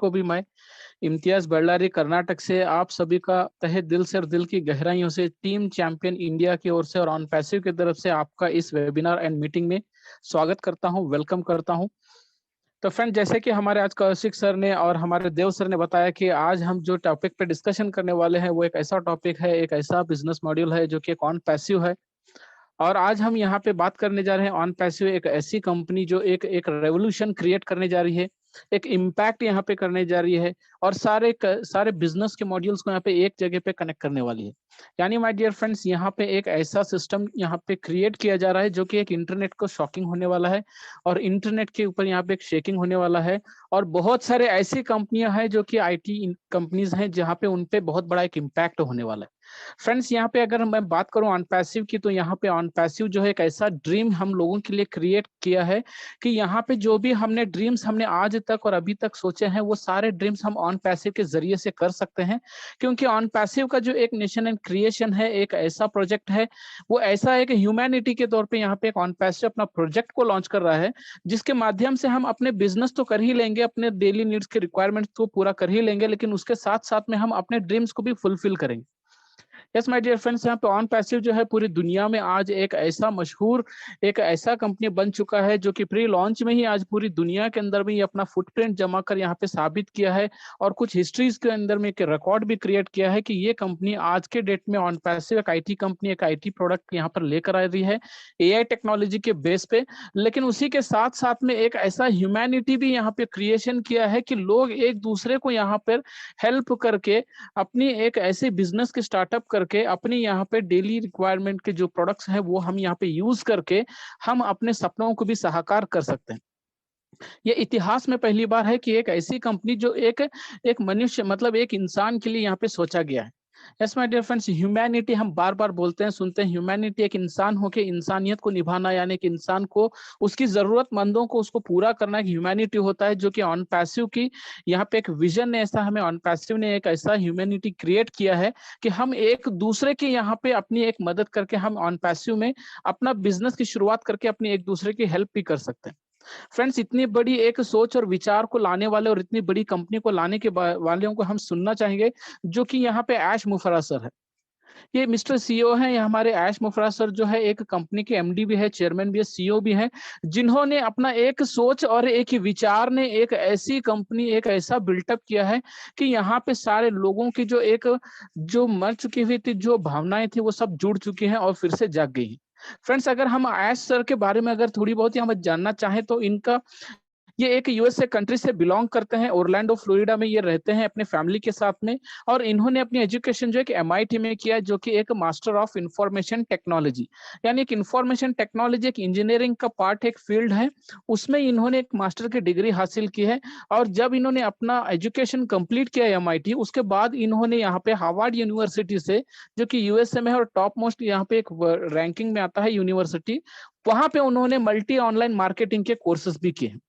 को भी मैं इम्तियाज बल्लारी कर्नाटक से आप सभी का तहे दिल से और दिल की गहराइयों से टीम चैंपियन इंडिया की ओर से और ऑन पैसिव की तरफ से आपका इस वेबिनार एंड मीटिंग में स्वागत करता हूं, वेलकम करता हूं। तो फ्रेंड, जैसे कि हमारे आज कौशिक सर ने और हमारे देव सर ने बताया कि आज हम जो टॉपिक पे डिस्कशन करने वाले हैं वो एक ऐसा टॉपिक है, एक ऐसा बिजनेस मॉड्यूल है जो कि एक ऑन पैसिव है। और आज हम यहाँ पे बात करने जा रहे हैं ऑन पैसिव, एक ऐसी कंपनी जो एक एक रेवोल्यूशन क्रिएट करने जा रही है, एक इम्पैक्ट यहाँ पे करने जा रही है और सारे बिजनेस के मॉड्यूल्स को यहाँ पे एक जगह पे कनेक्ट करने वाली है। यानी माय डियर फ्रेंड्स, यहाँ पे एक ऐसा सिस्टम यहाँ पे क्रिएट किया जा रहा है जो कि एक इंटरनेट को शॉकिंग होने वाला है और इंटरनेट के ऊपर यहाँ पे एक शेकिंग होने वाला है। और बहुत सारे ऐसी कंपनियां हैं जो कि आईटी कंपनीज हैं जहाँ पे उनपे बहुत बड़ा एक इम्पैक्ट होने वाला है। फ्रेंड्स, यहाँ पे अगर मैं बात करूं ऑन पैसिव की, तो यहाँ पे ऑन पैसिव जो है एक ऐसा ड्रीम हम लोगों के लिए क्रिएट किया है कि यहाँ पे जो भी हमने ड्रीम्स हमने आज तक और अभी तक सोचे हैं वो सारे ड्रीम्स हम ऑन पैसिव के जरिए से कर सकते हैं। क्योंकि ऑन पैसिव का जो एक नेशन एंड क्रिएशन है, एक ऐसा प्रोजेक्ट है, वो ऐसा है कि ह्यूमैनिटी के तौर पे यहाँ पे एक ऑन पैसिव अपना प्रोजेक्ट को लॉन्च कर रहा है, जिसके माध्यम से हम अपने बिजनेस तो कर ही लेंगे, अपने डेली नीड्स के रिक्वायरमेंट्स को पूरा कर ही लेंगे, लेकिन उसके साथ साथ में हम अपने ड्रीम्स को भी फुलफिल करेंगे। यस माय डियर फ्रेंड्स, यहाँ पे ऑन पैसिव जो है पूरी दुनिया में आज एक ऐसा मशहूर, एक ऐसा कंपनी बन चुका है जो कि प्री लॉन्च में ही आज पूरी दुनिया के अंदर में ये अपना फुटप्रिंट जमा कर यहाँ पे साबित किया है और कुछ हिस्ट्रीज के अंदर में एक रिकॉर्ड भी क्रिएट किया है कि ये कंपनी आज के डेट में ऑन पैसिव एक आईटी कंपनी, एक आईटी प्रोडक्ट यहाँ पर लेकर आ रही है एआई टेक्नोलॉजी के बेस पे। लेकिन उसी के साथ साथ में एक ऐसा ह्यूमैनिटी भी यहाँ पे क्रिएशन किया है कि लोग एक दूसरे को यहाँ पर हेल्प करके अपनी एक ऐसे बिजनेस के स्टार्टअप करके अपनी यहाँ पे डेली रिक्वायरमेंट के जो प्रोडक्ट्स हैं वो हम यहाँ पे यूज करके हम अपने सपनों को भी साकार कर सकते हैं। ये इतिहास में पहली बार है कि एक ऐसी कंपनी जो एक एक मनुष्य मतलब एक इंसान के लिए यहाँ पे सोचा गया है। Yes my dear friends, humanity हम बार बार बोलते हैं, सुनते हैं। ह्यूमैनिटी एक इंसान होके इंसानियत को निभाना, यानी कि इंसान को उसकी जरूरतमंदों को उसको पूरा करना एक ह्यूमैनिटी होता है, जो कि ऑन पैसिव की यहाँ पे एक विजन ने ऐसा हमें ऑन पैसिव ने एक ऐसा ह्यूमैनिटी क्रिएट किया है कि हम एक दूसरे की यहाँ पे अपनी एक मदद करके हम ऑन पैसिव में अपना बिजनेस की शुरुआत करके अपनी एक दूसरे की हेल्प भी कर सकते हैं। फ्रेंड्स, इतनी बड़ी एक सोच और विचार को लाने वाले और इतनी बड़ी कंपनी को लाने के वालों को हम सुनना चाहेंगे, जो कि यहाँ पे ऐश मुफर्रा सर है। ये मिस्टर सीईओ हैं, ये हमारे ऐश मुफर्रा सर जो है एक कंपनी के एमडी भी है, चेयरमैन भी है, सीईओ भी है, जिन्होंने अपना एक सोच और एक विचार ने एक ऐसी कंपनी, एक ऐसा बिल्टअप किया है कि यहाँ पे सारे लोगों की जो एक जो मर चुकी हुई थी, जो भावनाएं थी, वो सब जुड़ चुकी हैं और फिर से जाग गई हैं। फ्रेंड्स, अगर हम ऐश सर के बारे में अगर थोड़ी बहुत ही हम जानना चाहें तो इनका ये एक यूएसए कंट्री से बिलोंग करते हैं, ओरलैंडो फ्लोरिडा में ये रहते हैं अपने फैमिली के साथ में। और इन्होंने अपनी एजुकेशन जो है कि एमआईटी में किया, जो कि एक मास्टर ऑफ इंफॉर्मेशन टेक्नोलॉजी, यानी एक इंफॉर्मेशन टेक्नोलॉजी एक इंजीनियरिंग का पार्ट, एक फील्ड है, उसमें इन्होंने एक मास्टर की डिग्री हासिल की है। और जब इन्होंने अपना एजुकेशन कंप्लीट किया एमआईटी, उसके बाद इन्होंने यहाँ पे हार्वर्ड यूनिवर्सिटी से, जो कि यूएसए में है और टॉप मोस्ट यहाँ पे एक रैंकिंग में आता है यूनिवर्सिटी, वहां पे उन्होंने मल्टी ऑनलाइन मार्केटिंग के कोर्सेज भी किए।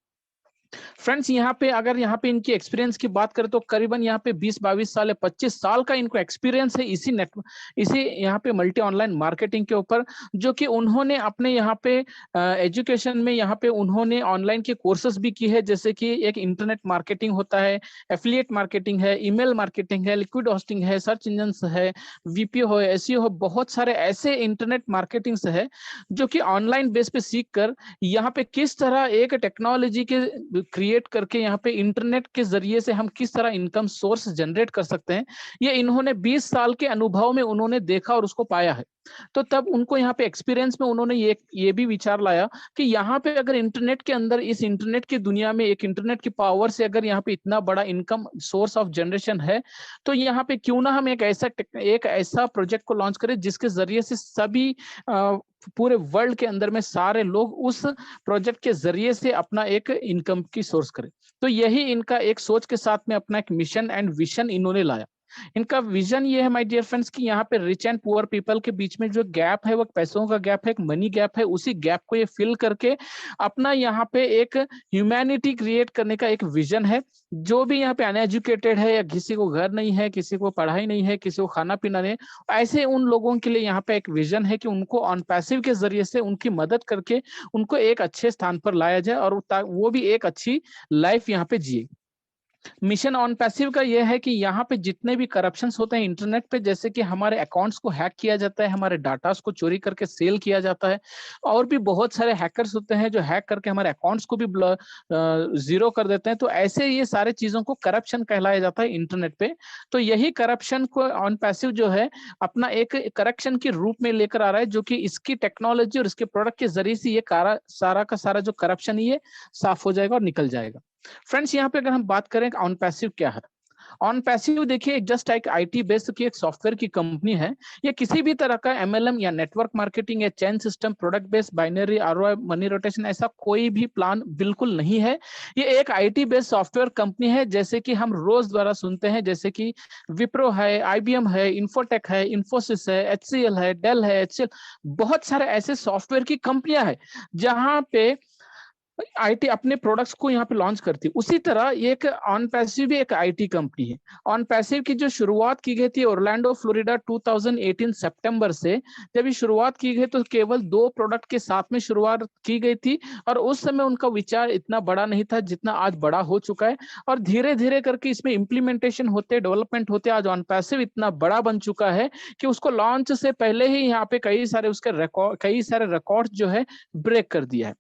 फ्रेंड्स, यहाँ पे अगर यहाँ पे इनकी एक्सपीरियंस की बात करें तो करीबन यहाँ पे 20-22 साल है, 25 साल का इनको एक्सपीरियंस है इसी यहाँ पे मल्टी ऑनलाइन मार्केटिंग के ऊपर, जो कि उन्होंने अपने यहाँ पे एजुकेशन में यहाँ पे उन्होंने ऑनलाइन के कोर्सेज भी की है, जैसे कि एक इंटरनेट मार्केटिंग होता है, एफिलिएट मार्केटिंग है, ईमेल मार्केटिंग है, लिक्विड होस्टिंग है, सर्च इंजन है, वीपीओ हो, एसईओ हो, बहुत सारे ऐसे इंटरनेट मार्केटिंग है जो कि ऑनलाइन बेस पे सीख कर यहाँ पे किस तरह एक टेक्नोलॉजी के क्रिएट करके यहाँ पे इंटरनेट के जरिए से हम किस तरह इनकम सोर्स जनरेट कर सकते हैं, ये इन्होंने 20 साल के अनुभव में उन्होंने देखा और उसको पाया है। तो तब उनको यहाँ पे एक्सपीरियंस में उन्होंने ये भी विचार लाया कि यहाँ पे अगर इंटरनेट के अंदर, इस इंटरनेट की दुनिया में, एक इंटरनेट की पावर से अगर यहाँ पे इतना बड़ा इनकम सोर्स ऑफ जनरेशन है, तो यहाँ पे क्यों ना हम एक ऐसा प्रोजेक्ट को लॉन्च करें जिसके जरिए से सभी पूरे वर्ल्ड के अंदर में सारे लोग उस प्रोजेक्ट के जरिए से अपना एक इनकम की सोर्स करें। तो यही इनका एक सोच के साथ में अपना एक मिशन एंड विजन इन्होंने लाया। इनका विजन ये है माय डियर फ्रेंड्स कि यहाँ पे रिच एंड पुअर पीपल के बीच में जो गैप है, वो पैसों का गैप है, एक मनी गैप है, उसी गैप को ये फिल करके अपना यहाँ पे एक ह्यूमैनिटी क्रिएट करने का एक विजन है। जो भी यहाँ पे अनएजुकेटेड है, या किसी को घर नहीं है, किसी को पढ़ाई नहीं है, किसी को खाना पीना नहीं, ऐसे उन लोगों के लिए यहाँ पे एक विजन है कि उनको ऑन पैसिव के जरिए से उनकी मदद करके उनको एक अच्छे स्थान पर लाया जाए और वो भी एक अच्छी लाइफ यहाँ पे जिए। मिशन ऑन पैसिव का यह है कि यहाँ पे जितने भी करप्शंस होते हैं इंटरनेट पे, जैसे कि हमारे अकाउंट्स को हैक किया जाता है, हमारे डाटास को चोरी करके सेल किया जाता है, और भी बहुत सारे हैकर्स होते हैं जो हैक करके हमारे अकाउंट्स को भी जीरो कर देते हैं। तो ऐसे ये सारे चीजों को करप्शन कहलाया जाता है इंटरनेट पे। तो यही करप्शन को ऑन पैसिव जो है अपना एक करेक्शन के रूप में लेकर आ रहा है, जो कि इसकी टेक्नोलॉजी और इसके प्रोडक्ट के जरिए से ये सारा का सारा जो करप्शन ये साफ हो जाएगा और निकल जाएगा। फ्रेंड्स, यहाँ पे अगर हम बात करें ऑन पैसिव क्या है, ऑन पैसिव देखिए जस्ट एक आईटी बेस्ड की एक सॉफ्टवेयर की कंपनी है। ये किसी भी तरह का एमएलएम या नेटवर्क मार्केटिंग या chain system, product based, binary, ROI, money rotation, ऐसा कोई भी प्लान बिल्कुल नहीं है। ये एक आईटी बेस्ड सॉफ्टवेयर कंपनी है, जैसे कि हम रोज द्वारा सुनते हैं, जैसे कि विप्रो है, आईबीएम है, इन्फोटेक है, इन्फोसिस है, एचसीएल है, डेल है, एचसीएल, बहुत सारे ऐसे सॉफ्टवेयर की कंपनियां हैं जहां पे आईटी अपने प्रोडक्ट्स को यहाँ पे लॉन्च करती है। उसी तरह ये एक ऑन पैसिव भी एक आईटी कंपनी है। ऑन पैसिव की जो शुरुआत की गई थी ओरलैंडो फ्लोरिडा 2018 सितंबर से, जब ये शुरुआत की गई तो केवल 2 प्रोडक्ट के साथ में शुरुआत की गई थी, और उस समय उनका विचार इतना बड़ा नहीं था जितना आज बड़ा हो चुका है। और धीरे धीरे करके इसमें इम्प्लीमेंटेशन होते, डेवलपमेंट होते, आज ऑन पैसिव इतना बड़ा बन चुका है कि उसको लॉन्च से पहले ही यहाँ पे कई सारे रिकॉर्ड जो है ब्रेक कर दिया है।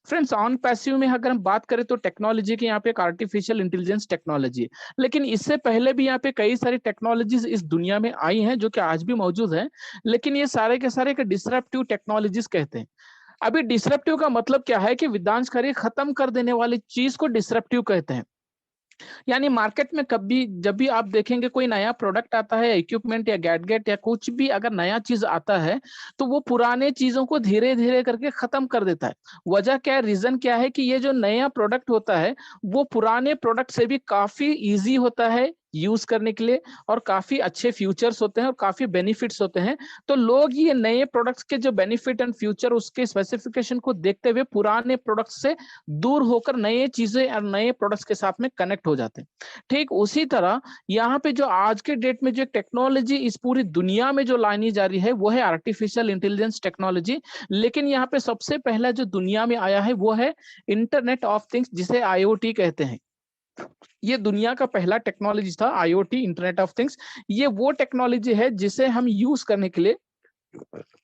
फ्रेंड्स, ऑन पैसिव में अगर हम बात करें तो टेक्नोलॉजी की यहाँ पे एक आर्टिफिशियल इंटेलिजेंस टेक्नोलॉजी है, लेकिन इससे पहले भी यहाँ पे कई सारी टेक्नोलॉजीज इस दुनिया में आई हैं जो कि आज भी मौजूद है, लेकिन ये सारे के सारे के डिसरप्टिव टेक्नोलॉजीज कहते हैं। अभी डिसरप्टिव का मतलब क्या है कि विध्वंसकारी, खत्म कर देने वाली चीज को डिसरप्टिव कहते हैं। यानी मार्केट में कभी जब भी आप देखेंगे कोई नया प्रोडक्ट आता है, इक्विपमेंट या गैडजेट या कुछ भी अगर नया चीज आता है, तो वो पुराने चीजों को धीरे धीरे करके खत्म कर देता है। वजह क्या है, रीजन क्या है कि ये जो नया प्रोडक्ट होता है वो पुराने प्रोडक्ट से भी काफी इजी होता है यूज करने के लिए, और काफी अच्छे फ्यूचर्स होते हैं और काफी बेनिफिट्स होते हैं। तो लोग ये नए प्रोडक्ट्स के जो बेनिफिट एंड फ्यूचर, उसके स्पेसिफिकेशन को देखते हुए पुराने प्रोडक्ट्स से दूर होकर नए चीजें और नए प्रोडक्ट्स के साथ में कनेक्ट हो जाते हैं। ठीक उसी तरह यहाँ पे जो आज के डेट में जो टेक्नोलॉजी इस पूरी दुनिया में जो लानी जा रही है वो है आर्टिफिशियल इंटेलिजेंस टेक्नोलॉजी। लेकिन यहाँ पे सबसे पहला जो दुनिया में आया है वो है इंटरनेट ऑफ थिंग्स, जिसे आईओटी कहते हैं। ये दुनिया का पहला टेक्नोलॉजी था, आईओटी, इंटरनेट ऑफ थिंग्स। ये वो टेक्नोलॉजी है जिसे हम यूज करने के लिए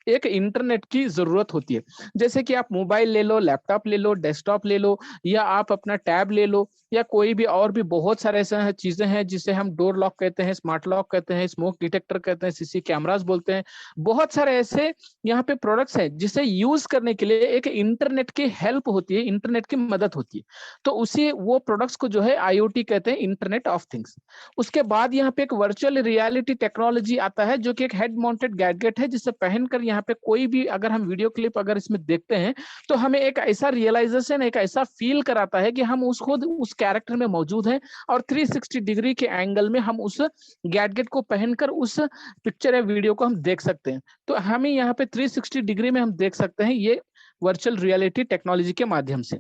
एक इंटरनेट की जरूरत होती है। जैसे कि आप मोबाइल ले लो, लैपटॉप ले लो, डेस्कटॉप ले लो, या आप अपना टैब ले लो, या कोई भी और भी बहुत सारे ऐसे चीजें हैं जिसे हम डोर लॉक कहते हैं, स्मार्ट लॉक कहते हैं, स्मोक डिटेक्टर कहते हैं, सीसी कैमरास बोलते हैं। बहुत सारे ऐसे यहाँ पे प्रोडक्ट्स हैं जिसे यूज करने के लिए एक इंटरनेट की हेल्प होती है, इंटरनेट की मदद होती है। तो उसी वो प्रोडक्ट्स को जो है आईओटी कहते हैं, इंटरनेट ऑफ थिंग्स। उसके बाद यहाँ पे एक वर्चुअल रियलिटी टेक्नोलॉजी आता है, जो कि एक हेड माउंटेड गैजेट है, जिसे पहनकर यहाँ पे कोई भी अगर हम वीडियो क्लिप अगर इसमें देखते हैं तो हमें एक ऐसा रियलाइजेशन, एक ऐसा फील कराता है कि हम उस खुद उस कैरेक्टर में मौजूद हैं, और 360 डिग्री के एंगल में हम उस गैजेट को पहनकर उस पिक्चर या वीडियो को हम देख सकते हैं। तो हमें यहाँ पे 360 डिग्री में हम देख सकते हैं ये वर्चुअल रियलिटी टेक्नोलॉजी के माध्यम से।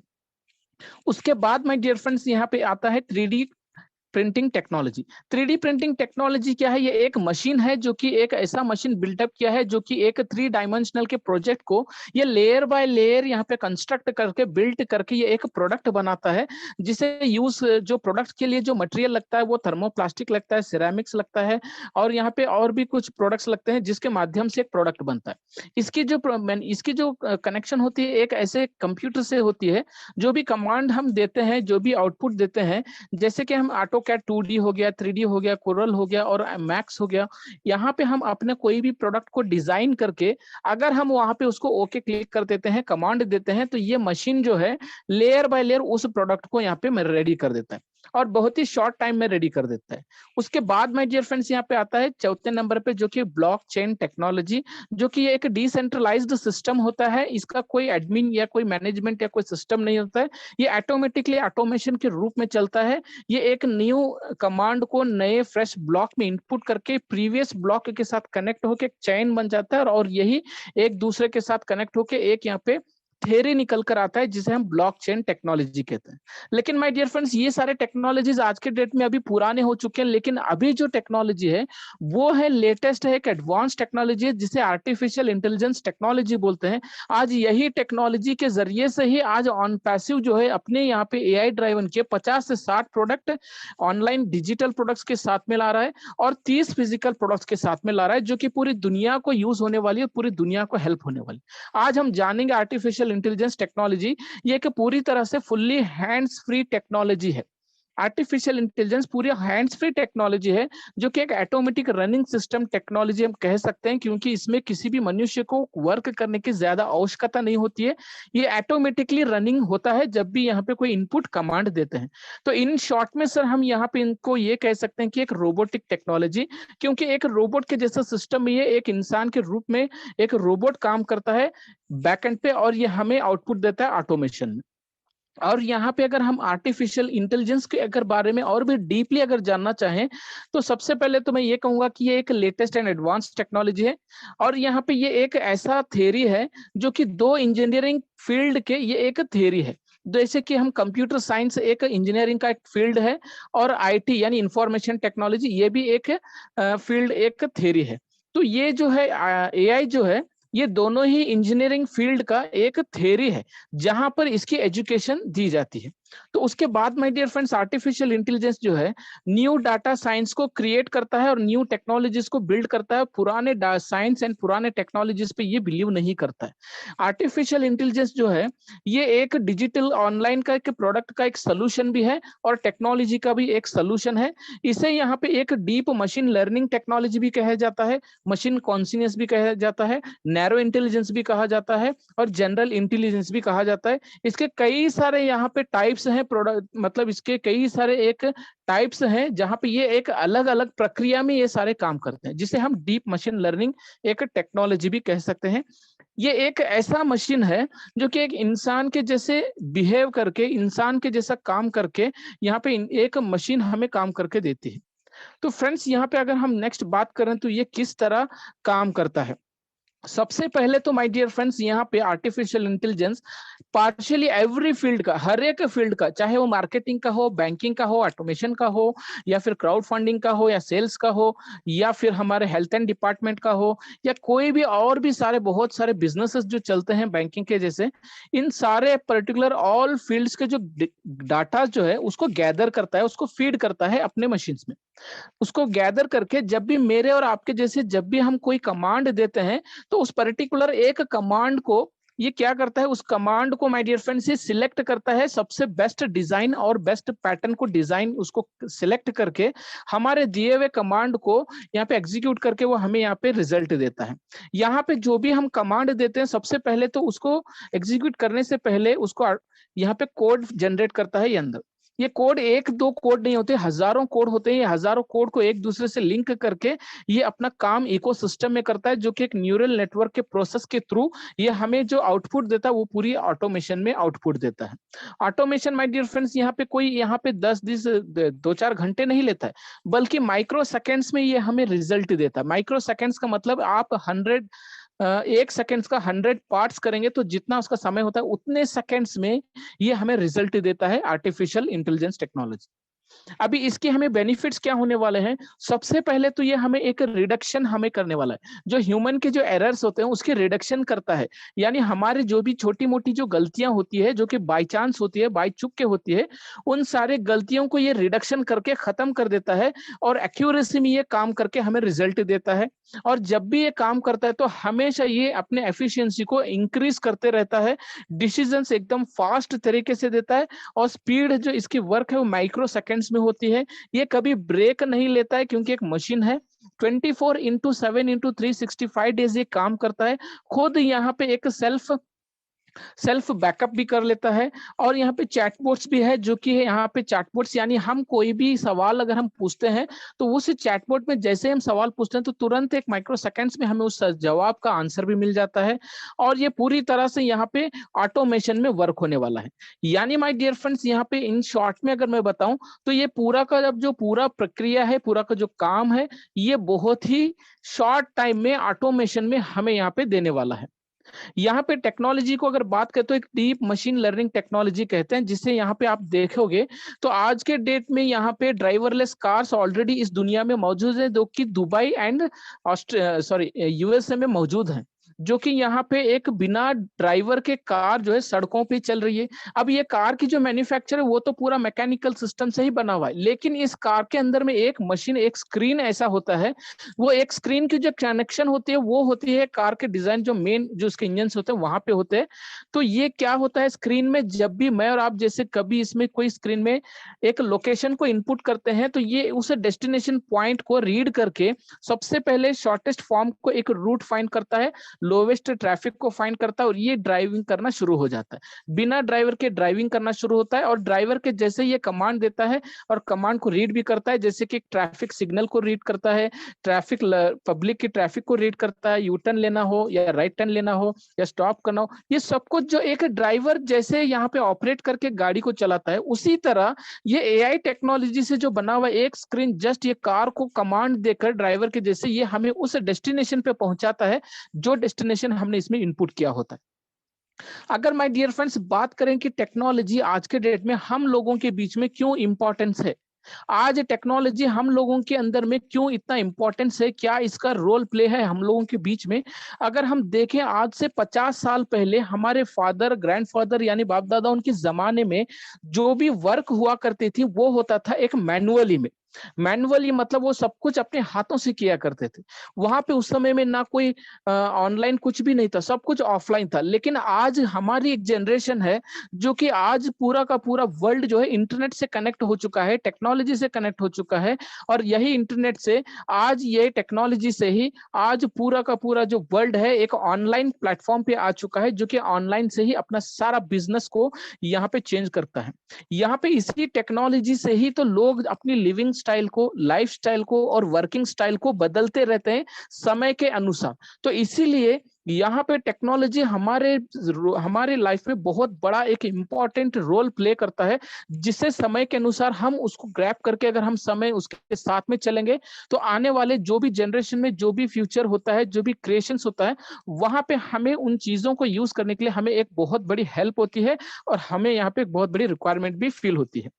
उसके बाद माय डियर फ्रेंड्स यहाँ पे आता है 3D printing technology. 3D printing technology क्या है, ये एक मशीन है जो कि एक ऐसा मशीन बिल्टअप किया है जो कि एक 3 डायमेंशनल के प्रोजेक्ट को ये लेयर बाय लेयर यहाँ पे कंस्ट्रक्ट करके बिल्ट करके ये एक प्रोडक्ट बनाता है, जिसे यूज जो प्रोडक्ट के लिए जो मटेरियल लगता है वो थर्मोप्लास्टिक लगता है, सिरेमिक्स लगता है, और यहाँ पे और भी कुछ प्रोडक्ट्स लगते हैं जिसके माध्यम से एक प्रोडक्ट बनता है। इसकी जो कनेक्शन होती है एक ऐसे कंप्यूटर से होती है, जो भी कमांड हम देते हैं, जो भी आउटपुट देते हैं, जैसे कि हम ऑटोकैड 2D हो गया, 3D हो गया, कोरल हो गया और मैक्स हो गया, यहाँ पे हम अपने कोई भी प्रोडक्ट को डिजाइन करके अगर हम वहां पे उसको ओके क्लिक कर देते हैं, कमांड देते हैं, तो ये मशीन जो है लेयर बाय लेयर उस प्रोडक्ट को यहाँ पे रेडी कर देता है और बहुत ही शॉर्ट टाइम में रेडी कर देता है। उसके बाद माय डियर फ्रेंड्स यहाँ पे आता है चौथे नंबर पे, जो कि ब्लॉकचेन टेक्नोलॉजी, जो कि एक डिसेंट्रलाइज्ड सिस्टम होता है। इसका कोई एडमिन या कोई मैनेजमेंट या कोई सिस्टम नहीं होता है, ये ऑटोमेटिकली ऑटोमेशन के रूप में चलता है। ये एक न्यू कमांड को नए फ्रेश ब्लॉक में इनपुट करके प्रीवियस ब्लॉक के साथ कनेक्ट होकर एक चेन बन जाता है, और यही एक दूसरे के साथ कनेक्ट होकर एक यहाँ पे थ्योरी निकल कर आता है जिसे हम ब्लॉकचेन टेक्नोलॉजी कहते हैं। लेकिन माय डियर फ्रेंड्स, ये सारे टेक्नोलॉजीज आज के डेट में अभी पुराने हो चुके हैं, लेकिन अभी जो टेक्नोलॉजी है वो है लेटेस्ट है, एक एडवांस टेक्नोलॉजी है जिसे आर्टिफिशियल इंटेलिजेंस टेक्नोलॉजी बोलते हैं। आज यही टेक्नोलॉजी के जरिए से ही आज ऑन पैसिव जो है अपने यहाँ पे एआई ड्राइवन के 50 से 60 प्रोडक्ट ऑनलाइन डिजिटल प्रोडक्ट्स के साथ में ला रहा है और 30 फिजिकल प्रोडक्ट्स के साथ में ला रहा है, जो कि पूरी दुनिया को यूज होने वाली है, पूरी दुनिया को हेल्प होने वाली। आज हम जानेंगे आर्टिफिशियल इंटेलिजेंस टेक्नोलॉजी, ये एक पूरी तरह से फुल्ली हैंड्स फ्री टेक्नोलॉजी है। आर्टिफिशियल इंटेलिजेंस पूरी हैंड्स फ्री टेक्नोलॉजी है, जो कि एक ऑटोमेटिक रनिंग सिस्टम टेक्नोलॉजी हम कह सकते हैं, क्योंकि इसमें किसी भी मनुष्य को वर्क करने की ज्यादा आवश्यकता नहीं होती है। ये ऑटोमेटिकली रनिंग होता है जब भी यहाँ पे कोई इनपुट कमांड देते हैं। तो इन शॉर्ट में सर हम यहाँ पे इनको ये कह सकते हैं कि एक रोबोटिक टेक्नोलॉजी, क्योंकि एक रोबोट के जैसा सिस्टम में ये एक इंसान के रूप में एक रोबोट काम करता है बैकएंड पे, और ये हमें आउटपुट देता है ऑटोमेशन में। और यहाँ पे अगर हम आर्टिफिशियल इंटेलिजेंस के अगर बारे में और भी डीपली अगर जानना चाहें, तो सबसे पहले तो मैं ये कहूंगा कि ये एक लेटेस्ट एंड एडवांस टेक्नोलॉजी है। और यहाँ पे ये एक ऐसा थ्योरी है जो कि दो इंजीनियरिंग फील्ड के ये एक थ्योरी है। जैसे कि हम कंप्यूटर साइंस एक इंजीनियरिंग का एक फील्ड है, और आईटी यानी इंफॉर्मेशन टेक्नोलॉजी ये भी एक फील्ड एक थ्योरी है। तो ये जो है एआई जो है, ये दोनों ही इंजीनियरिंग फील्ड का एक थ्योरी है जहां पर इसकी एजुकेशन दी जाती है। तो उसके बाद my dear friends, artificial intelligence जो है न्यू डाटा साइंस को क्रिएट करता है और न्यू टेक्नोलॉजीज को बिल्ड करता है। पुराने साइंस एंड पुराने टेक्नोलॉजीज पे ये बिलीव नहीं करता है। आर्टिफिशियल इंटेलिजेंस जो है ये एक डिजिटल ऑनलाइन का एक प्रोडक्ट का एक सोल्यूशन भी है और टेक्नोलॉजी का भी एक सोल्यूशन है। इसे यहाँ पे एक डीप मशीन लर्निंग टेक्नोलॉजी भी कहा जाता है, मशीन कॉन्शियस भी कहा जाता है, नैरो इंटेलिजेंस भी कहा जाता है, और जनरल इंटेलिजेंस भी कहा जाता है। इसके कई सारे यहाँ पे टाइप्स हैं, प्रोडक्ट मतलब इसके कई सारे एक टाइप्स हैं जहां पे ये एक अलग अलग प्रक्रिया में ये सारे काम करते हैं, जिसे हम डीप मशीन लर्निंग एक टेक्नोलॉजी भी कह सकते हैं। ये एक ऐसा मशीन है जो कि एक इंसान के जैसे बिहेव करके, इंसान के जैसा काम करके यहाँ पे एक मशीन हमें काम करके देती है। तो फ्रेंड्स, यहाँ पे अगर हम नेक्स्ट बात करें तो ये किस तरह काम करता है। सबसे पहले तो माय डियर फ्रेंड्स, यहाँ पे artificial intelligence partially every field का, हर एक फील्ड का, चाहे वो मार्केटिंग का हो, बैंकिंग का हो, ऑटोमेशन का हो, या फिर क्राउड फंडिंग का हो, या सेल्स का हो, या फिर हमारे हेल्थ एंड डिपार्टमेंट का हो, या कोई भी और भी सारे बहुत सारे बिजनेसेस जो चलते हैं बैंकिंग के जैसे, इन सारे पर्टिकुलर ऑल फील्ड्स के जो डाटा जो है उसको गैदर करता है, उसको फीड करता है अपने मशीन्स में। उसको गैदर करके जब भी मेरे और आपके जैसे जब भी हम कोई कमांड देते हैं, तो उस पर्टिकुलर एक कमांड को ये क्या करता है, उस कमांड को माय डियर फ्रेंड्स ये सिलेक्ट करता है, सबसे बेस्ट डिजाइन और बेस्ट पैटर्न को डिजाइन उसको सिलेक्ट करके हमारे दिए हुए कमांड को यहाँ पे एग्जीक्यूट करके वो हमें यहाँ पे रिजल्ट देता है। यहाँ पे जो भी हम कमांड देते हैं, सबसे पहले तो उसको एग्जीक्यूट करने से पहले उसको यहाँ पे कोड जनरेट करता है। ये अंदर ये कोड एक दो कोड नहीं होते, हजारों कोड होते हैं। ये हजारों कोड को एक दूसरे से लिंक करके ये अपना काम इकोसिस्टम में करता है, जो कि एक न्यूरल नेटवर्क के प्रोसेस के थ्रू ये हमें जो आउटपुट देता है वो पूरी ऑटोमेशन में आउटपुट देता है। ऑटोमेशन माय डियर फ्रेंड्स यहाँ पे कोई यहाँ पे 2-4 घंटे नहीं लेता है, बल्कि माइक्रो सेकेंड्स में ये हमें रिजल्ट देता है। माइक्रो सेकेंड्स का मतलब आप 1 सेकेंड्स का 100 पार्ट्स करेंगे तो जितना उसका समय होता है उतने सेकेंड्स में ये हमें रिजल्ट देता है आर्टिफिशियल इंटेलिजेंस टेक्नोलॉजी। अभी इसके हमें बेनिफिट्स क्या होने वाले हैं। सबसे पहले तो ये हमें एक रिडक्शन हमें करने वाला है, जो ह्यूमन के जो एरर्स होते हैं उसके रिडक्शन करता है। यानी हमारे जो भी छोटी मोटी जो गलतियां होती है, जो कि बाय चांस होती है, बाय चुक के होती है, उन सारे गलतियों को ये रिडक्शन करके खत्म कर देता है और एक्यूरेसी में ये काम करके हमें रिजल्ट देता है। और जब भी ये काम करता है तो हमेशा ये अपने एफिशिएंसी को इंक्रीज करते रहता है, डिसीजंस एकदम फास्ट तरीके से देता है, और स्पीड जो इसकी वर्क है वो माइक्रो सेकेंड्स में होती है। ये कभी ब्रेक नहीं लेता है, क्योंकि एक मशीन है। 24/7/365 डेज ये काम करता है। खुद यहाँ पे एक सेल्फ बैकअप भी कर लेता है। और यहाँ पे चैटबॉट्स भी है, जो कि यहाँ पे चैटबॉट्स यानी हम कोई भी सवाल अगर हम पूछते हैं तो उस चैटबॉट में जैसे हम सवाल पूछते हैं तो तुरंत एक माइक्रो सेकेंड्स में हमें उस जवाब का आंसर भी मिल जाता है। और ये पूरी तरह से यहाँ पे ऑटोमेशन में वर्क होने वाला है। यानी माय डियर फ्रेंड्स, यहाँ पे इन शॉर्ट में अगर मैं बताऊं तो ये पूरा का जब जो पूरा प्रक्रिया है, पूरा का जो काम है, ये बहुत ही शॉर्ट टाइम में ऑटोमेशन में हमें यहाँ पे देने वाला है। यहाँ पे टेक्नोलॉजी को अगर बात करें तो एक डीप मशीन लर्निंग टेक्नोलॉजी कहते हैं, जिससे यहाँ पे आप देखोगे तो आज के डेट में यहाँ पे ड्राइवरलेस कार्स ऑलरेडी इस दुनिया में मौजूद है, जो कि दुबई एंड यूएसए में मौजूद है, जो कि यहाँ पे एक बिना ड्राइवर के कार जो है सड़कों पे चल रही है। अब ये कार की जो मैन्युफैक्चर है वो तो पूरा मैकेनिकल सिस्टम से ही बना हुआ है, लेकिन इस कार के अंदर में एक मशीन, एक स्क्रीन ऐसा होता है, वो एक स्क्रीन की जो कनेक्शन होती है वो होती है कार के डिजाइन, जो मेन जो उसके इंजन होते हैं वहां पे होते हैं। तो ये क्या होता है, स्क्रीन में जब भी मैं और आप जैसे कभी इसमें कोई स्क्रीन में एक लोकेशन को इनपुट करते हैं, तो ये उस डेस्टिनेशन पॉइंट को रीड करके सबसे पहले शॉर्टेस्ट फॉर्म को एक रूट फाइंड करता है, लोवेस्ट ट्रैफिक को फाइंड करता है, और ये ड्राइविंग करना शुरू हो जाता है। बिना ड्राइवर के ड्राइविंग करना शुरू होता है, और ड्राइवर के जैसे ये कमांड देता है और कमांड को रीड भी करता है, जैसे कि ट्रैफिक सिग्नल को रीड करता है, ट्रैफिक पब्लिक की ट्रैफिक को रीड करता है, यू टर्न लेना हो या राइट टर्न लेना हो या स्टॉप करना हो, ये सब कुछ जो एक ड्राइवर जैसे यहाँ पे ऑपरेट करके गाड़ी को चलाता है, उसी तरह ये एआई टेक्नोलॉजी से जो बना हुआ एक स्क्रीन जस्ट ये कार को कमांड देकर ड्राइवर के जैसे ये हमें उस डेस्टिनेशन पे पहुंचाता है जो डेस्टिनेशन हमने इसमें इनपुट किया होता है। अगर माय डियर फ्रेंड्स बात करें कि टेक्नोलॉजी आज के डेट में हम लोगों के बीच में क्यों इंपॉर्टेंस है, आज टेक्नोलॉजी हम लोगों के अंदर में क्यों इतना इंपॉर्टेंस है, क्या इसका रोल प्ले है हम लोगों के बीच में। अगर हम देखें आज से 50 साल पहले हमारे फादर, ग्रैंडफादर यानी बाप दादा उनके जमाने में जो भी वर्क हुआ करती थी वो होता था एक मैनुअली में। मैनुअली मतलब वो सब कुछ अपने हाथों से किया करते थे। वहां पे उस समय में ना कोई ऑनलाइन कुछ भी नहीं था, सब कुछ ऑफलाइन था। लेकिन आज हमारी एक जनरेशन है जो कि आज पूरा का पूरा वर्ल्ड जो है इंटरनेट से कनेक्ट हो चुका है, टेक्नोलॉजी से कनेक्ट हो चुका है, और यही इंटरनेट से आज ये टेक्नोलॉजी से ही आज पूरा का पूरा जो वर्ल्ड है एक ऑनलाइन प्लेटफॉर्म पे आ चुका है, जो कि ऑनलाइन से ही अपना सारा बिजनेस को यहाँ पे चेंज करता है। यहाँ पे इसी टेक्नोलॉजी से ही तो लोग अपनी लिविंग स्टाइल को, लाइफ स्टाइल को और वर्किंग स्टाइल को बदलते रहते हैं समय के अनुसार। तो इसीलिए यहाँ पे टेक्नोलॉजी हमारे हमारे लाइफ में बहुत बड़ा एक इम्पॉर्टेंट रोल प्ले करता है, जिससे समय के अनुसार हम उसको ग्रैब करके अगर हम समय उसके साथ में चलेंगे तो आने वाले जो भी जनरेशन में जो भी फ्यूचर होता है, जो भी क्रिएशंस होता है, वहां पे हमें उन चीजों को यूज करने के लिए हमें एक बहुत बड़ी हेल्प होती है, और हमें यहाँ पे एक बहुत बड़ी रिक्वायरमेंट भी फील होती है।